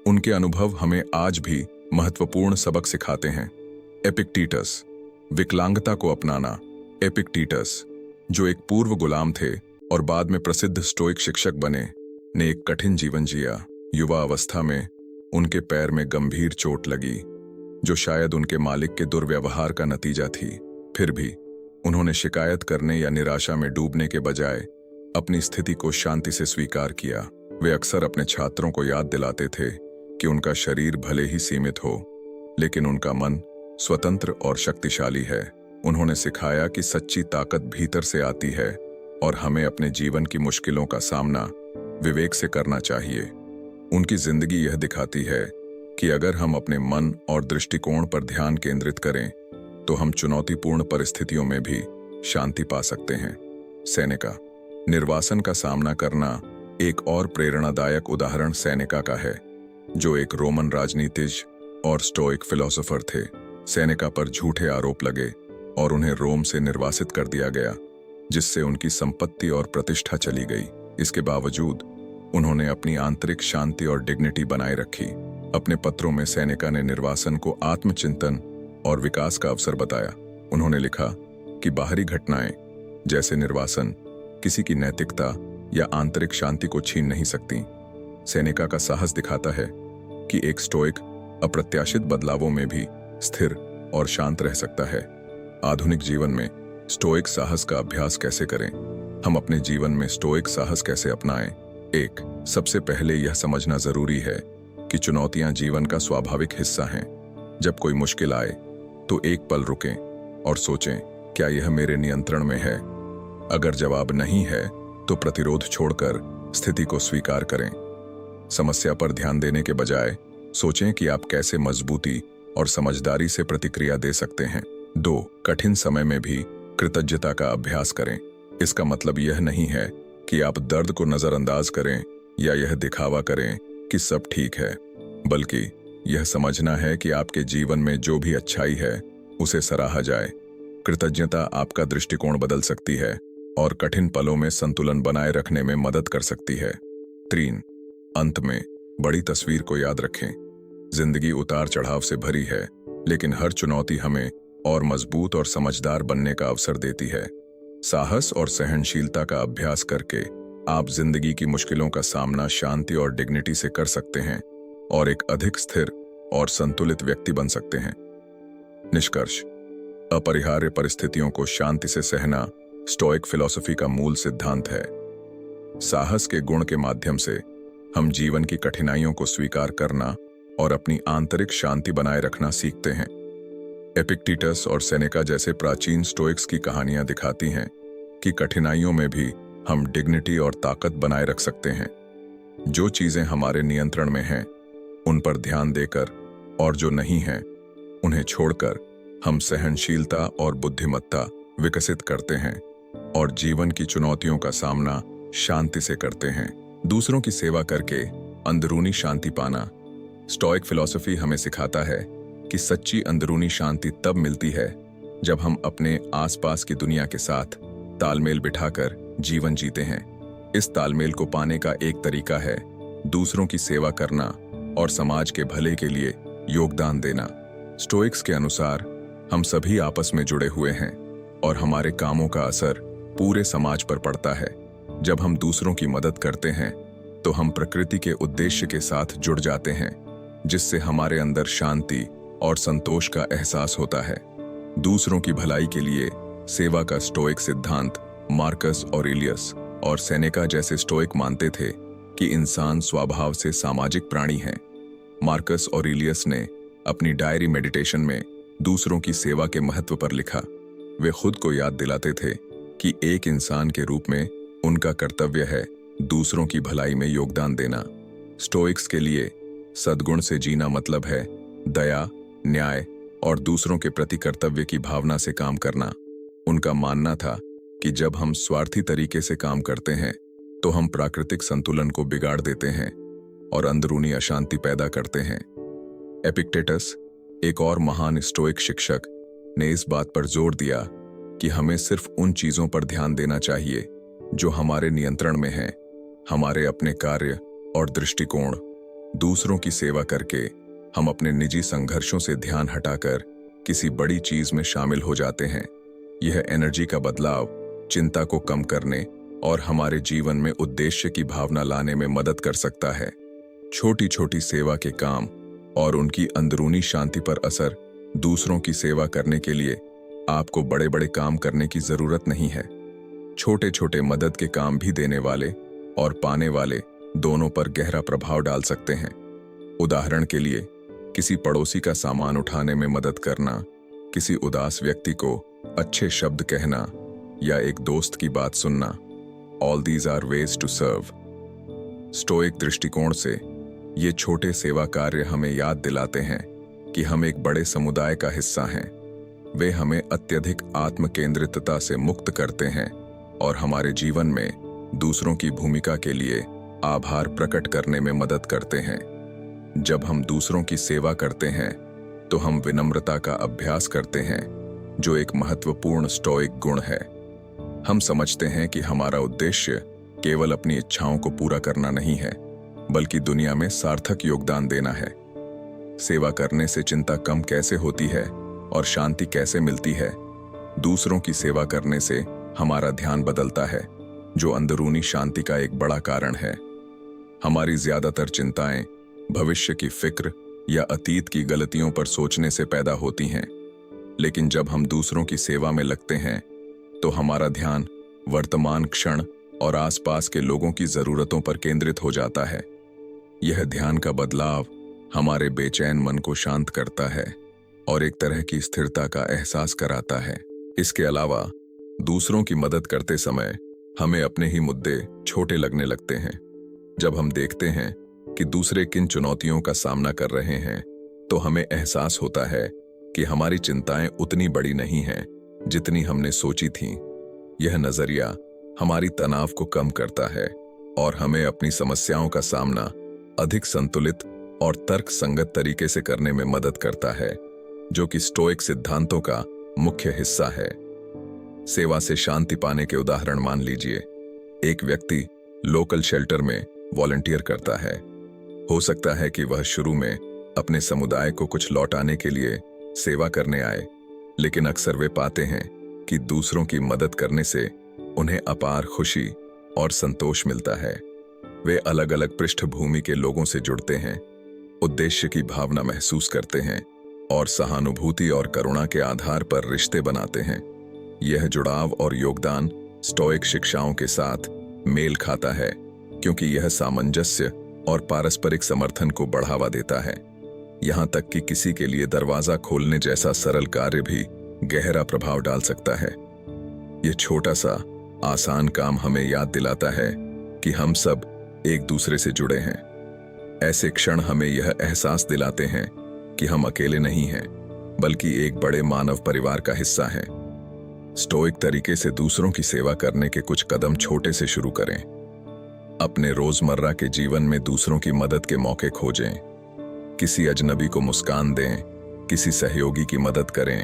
उनके अनुभव हमें आज भी महत्वपूर्ण सबक सिखाते हैं। एपिक्टेटस, विकलांगता को अपनाना। एपिक्टेटस, जो एक पूर्व गुलाम थे और बाद में प्रसिद्ध स्टोइक शिक्षक बने, ने एक कठिन जीवन जिया। युवा अवस्था में उनके पैर में गंभीर चोट लगी, जो शायद उनके मालिक के दुर्व्यवहार का नतीजा थी। फिर भी उन्होंने शिकायत करने या निराशा में डूबने के बजाय अपनी स्थिति को शांति से स्वीकार किया। वे अक्सर अपने छात्रों को याद दिलाते थे कि उनका शरीर भले ही सीमित हो, लेकिन उनका मन स्वतंत्र और शक्तिशाली है। उन्होंने सिखाया कि सच्ची ताकत भीतर से आती है और हमें अपने जीवन की मुश्किलों का सामना विवेक से करना चाहिए। उनकी जिंदगी यह दिखाती है कि अगर हम अपने मन और दृष्टिकोण पर ध्यान केंद्रित करें तो हम चुनौतीपूर्ण परिस्थितियों में भी शांति पा सकते हैं। सेनेका, निर्वासन का सामना करना। एक और प्रेरणादायक उदाहरण सेनेका का है, जो एक रोमन राजनीतिज्ञ और स्टोइक फिलोसोफर थे। सेनेका पर झूठे आरोप लगे और उन्हें रोम से निर्वासित कर दिया गया, जिससे उनकी संपत्ति और प्रतिष्ठा चली गई। इसके बावजूद उन्होंने अपनी आंतरिक शांति और डिग्निटी बनाए रखी। अपने पत्रों में सेनेका ने निर्वासन को आत्मचिंतन और विकास का अवसर बताया। उन्होंने लिखा कि बाहरी घटनाएं जैसे निर्वासन किसी की नैतिकता या आंतरिक शांति को छीन नहीं सकती। सेनेका का साहस दिखाता है कि एक स्टोइक अप्रत्याशित बदलावों में भी स्थिर और शांत रह सकता है। आधुनिक जीवन में स्टोइक साहस का अभ्यास कैसे करें? हम अपने जीवन में स्टोइक साहस कैसे अपनाएं? 1. सबसे पहले यह समझना जरूरी है कि चुनौतियां जीवन का स्वाभाविक हिस्सा हैं। जब कोई मुश्किल आए तो एक पल रुकें और सोचें, क्या यह मेरे नियंत्रण में है? अगर जवाब नहीं है तो प्रतिरोध छोड़कर स्थिति को स्वीकार करें। समस्या पर ध्यान देने के बजाय सोचें कि आप कैसे मजबूती और समझदारी से प्रतिक्रिया दे सकते हैं। 2. कठिन समय में भी कृतज्ञता का अभ्यास करें। इसका मतलब यह नहीं है कि आप दर्द को नजरअंदाज करें या यह दिखावा करें कि सब ठीक है, बल्कि यह समझना है कि आपके जीवन में जो भी अच्छाई है उसे सराहा जाए। कृतज्ञता आपका दृष्टिकोण बदल सकती है और कठिन पलों में संतुलन बनाए रखने में मदद कर सकती है। 3. अंत में बड़ी तस्वीर को याद रखें। जिंदगी उतार चढ़ाव से भरी है, लेकिन हर चुनौती हमें और मजबूत और समझदार बनने का अवसर देती है। साहस और सहनशीलता का अभ्यास करके आप जिंदगी की मुश्किलों का सामना शांति और डिग्निटी से कर सकते हैं और एक अधिक स्थिर और संतुलित व्यक्ति बन सकते हैं। निष्कर्ष, अपरिहार्य परिस्थितियों को शांति से सहना स्टोइक फिलॉसफी का मूल सिद्धांत है। साहस के गुण के माध्यम से हम जीवन की कठिनाइयों को स्वीकार करना और अपनी आंतरिक शांति बनाए रखना सीखते हैं। एपिक्टेटस और सेनेका जैसे प्राचीन स्टोइक्स की कहानियां दिखाती हैं कि कठिनाइयों में भी हम डिग्निटी और ताकत बनाए रख सकते हैं। जो चीजें हमारे नियंत्रण में हैं, उन पर ध्यान देकर, और जो नहीं हैं, उन्हें छोड़कर हम सहनशीलता और बुद्धिमत्ता विकसित करते हैं और जीवन की चुनौतियों का सामना शांति से करते हैं। दूसरों की सेवा करके अंदरूनी शांति पाना। स्टोइक फिलॉसफी हमें सिखाता है कि सच्ची अंदरूनी शांति तब मिलती है जब हम अपने आसपास की दुनिया के साथ तालमेल बिठाकर जीवन जीते हैं। इस तालमेल को पाने का एक तरीका है दूसरों की सेवा करना और समाज के भले के लिए योगदान देना। स्टोइक्स के अनुसार हम सभी आपस में जुड़े हुए हैं और हमारे कामों का असर पूरे समाज पर पड़ता है। जब हम दूसरों की मदद करते हैं तो हम प्रकृति के उद्देश्य के साथ जुड़ जाते हैं, जिससे हमारे अंदर शांति और संतोष का एहसास होता है। दूसरों की भलाई के लिए सेवा का स्टोइक सिद्धांत मार्कस ऑरेलियस और सेनेका जैसे स्टोइक मानते थे कि इंसान स्वभाव से सामाजिक प्राणी है। मार्कस ऑरेलियस ने अपनी डायरी मेडिटेशन में दूसरों की सेवा के महत्व पर लिखा। वे खुद को याद दिलाते थे कि एक इंसान के रूप में उनका कर्तव्य है दूसरों की भलाई में योगदान देना। स्टोइक्स के लिए सद्गुण से जीना मतलब है दया, न्याय और दूसरों के प्रति कर्तव्य की भावना से काम करना। उनका मानना था कि जब हम स्वार्थी तरीके से काम करते हैं तो हम प्राकृतिक संतुलन को बिगाड़ देते हैं और अंदरूनी अशांति पैदा करते हैं। एपिक्टेटस, एक और महान स्टोइक शिक्षक, ने इस बात पर जोर दिया कि हमें सिर्फ उन चीजों पर ध्यान देना चाहिए जो हमारे नियंत्रण में हैं, हमारे अपने कार्य और दृष्टिकोण। दूसरों की सेवा करके हम अपने निजी संघर्षों से ध्यान हटाकर किसी बड़ी चीज में शामिल हो जाते हैं। यह एनर्जी का बदलाव चिंता को कम करने और हमारे जीवन में उद्देश्य की भावना लाने में मदद कर सकता है। छोटी छोटी सेवा के काम और उनकी अंदरूनी शांति पर असर। दूसरों की सेवा करने के लिए आपको बड़े बड़े काम करने की जरूरत नहीं है। छोटे छोटे मदद के काम भी देने वाले और पाने वाले दोनों पर गहरा प्रभाव डाल सकते हैं। उदाहरण के लिए, किसी पड़ोसी का सामान उठाने में मदद करना, किसी उदास व्यक्ति को अच्छे शब्द कहना या एक दोस्त की बात सुनना। All these are ways to serve. Stoic दृष्टिकोण से ये छोटे सेवा कार्य हमें याद दिलाते हैं कि हम एक बड़े समुदाय का हिस्सा हैं। वे हमें अत्यधिक आत्मकेंद्रितता से मुक्त करते हैं और हमारे जीवन में दूसरों की भूमिका के लिए आभार प्रकट करने में मदद करते हैं। जब हम दूसरों की सेवा करते हैं तो हम विनम्रता का अभ्यास करते हैं, जो एक महत्वपूर्ण स्टोइक गुण है। हम समझते हैं कि हमारा उद्देश्य केवल अपनी इच्छाओं को पूरा करना नहीं है, बल्कि दुनिया में सार्थक योगदान देना है। सेवा करने से चिंता कम कैसे होती है और शांति कैसे मिलती है? दूसरों की सेवा करने से हमारा ध्यान बदलता है, जो अंदरूनी शांति का एक बड़ा कारण है। हमारी ज्यादातर चिंताएं भविष्य की फिक्र या अतीत की गलतियों पर सोचने से पैदा होती हैं, लेकिन जब हम दूसरों की सेवा में लगते हैं तो हमारा ध्यान वर्तमान क्षण और आसपास के लोगों की जरूरतों पर केंद्रित हो जाता है। यह ध्यान का बदलाव हमारे बेचैन मन को शांत करता है और एक तरह की स्थिरता का एहसास कराता है। इसके अलावा दूसरों की मदद करते समय हमें अपने ही मुद्दे छोटे लगने लगते हैं। जब हम देखते हैं कि दूसरे किन चुनौतियों का सामना कर रहे हैं, तो हमें एहसास होता है कि हमारी चिंताएं उतनी बड़ी नहीं हैं जितनी हमने सोची थीं। यह नजरिया हमारी तनाव को कम करता है और हमें अपनी समस्याओं का सामना अधिक संतुलित और तर्क संगत तरीके से करने में मदद करता है, जो कि स्टोइक सिद्धांतों का मुख्य हिस्सा है। सेवा से शांति पाने के उदाहरण मान लीजिए। एक व्यक्ति लोकल शेल्टर में वॉलंटियर करता है। हो सकता है कि वह शुरू में अपने समुदाय को कुछ लौटाने के लिए सेवा करने आए, लेकिन अक्सर वे पाते हैं कि दूसरों की मदद करने से उन्हें अपार खुशी और संतोष मिलता है। वे अलग अलग पृष्ठभूमि के लोगों से जुड़ते हैं, उद्देश्य की भावना महसूस करते हैं और सहानुभूति और करुणा के आधार पर रिश्ते बनाते हैं। यह जुड़ाव और योगदान स्टोइक शिक्षाओं के साथ मेल खाता है, क्योंकि यह सामंजस्य और पारस्परिक समर्थन को बढ़ावा देता है। यहाँ तक कि किसी के लिए दरवाजा खोलने जैसा सरल कार्य भी गहरा प्रभाव डाल सकता है। यह छोटा सा आसान काम हमें याद दिलाता है कि हम सब एक दूसरे से जुड़े हैं। ऐसे क्षण हमें यह एहसास दिलाते हैं कि हम अकेले नहीं हैं, बल्कि एक बड़े मानव परिवार का हिस्सा हैं। स्टोइक तरीके से दूसरों की सेवा करने के कुछ कदम छोटे से शुरू करें। अपने रोजमर्रा के जीवन में दूसरों की मदद के मौके खोजें। किसी अजनबी को मुस्कान दें, किसी सहयोगी की मदद करें,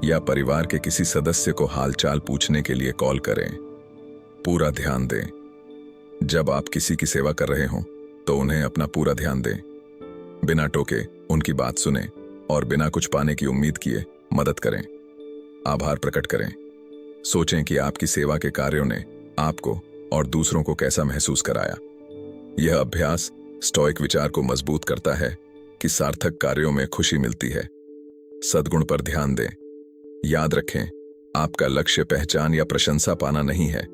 या परिवार के किसी सदस्य को हालचाल पूछने के लिए कॉल करें। पूरा ध्यान दें। जब आप किसी की सेवा कर रहे हों तो उन्हें अपना पूरा ध्यान दें। बिना टोके उनकी बात सुनें और बिना कुछ पाने की उम्मीद किए मदद करें। आभार प्रकट करें। सोचें कि आपकी सेवा के कार्यों ने आपको और दूसरों को कैसा महसूस कराया। यह अभ्यास स्टोइक विचार को मजबूत करता है कि सार्थक कार्यों में खुशी मिलती है। सद्गुण पर ध्यान दें। याद रखें, आपका लक्ष्य पहचान या प्रशंसा पाना नहीं है,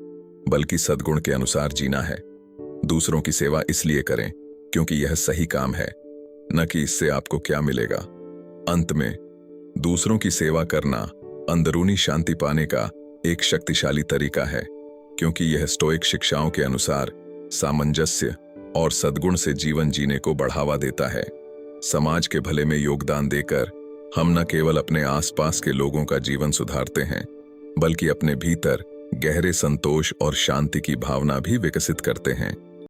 बल्कि सद्गुण के अनुसार जीना है। दूसरों की सेवा इसलिए करें क्योंकि यह सही काम है, न कि इससे आपको क्या मिलेगा। अंत में, दूसरों की सेवा करना अंदरूनी शांति पाने का एक शक्तिशाली तरीका है, क्योंकि यह स्टोइक शिक्षाओं के अनुसार सामंजस्य और सद्गुण से जीवन जीने को बढ़ावा देता है। समाज के भले में योगदान देकर हम न केवल अपने आसपास के लोगों का जीवन सुधारते हैं, बल्कि अपने भीतर गहरे संतोष और शांति की भावना भी विकसित करते हैं।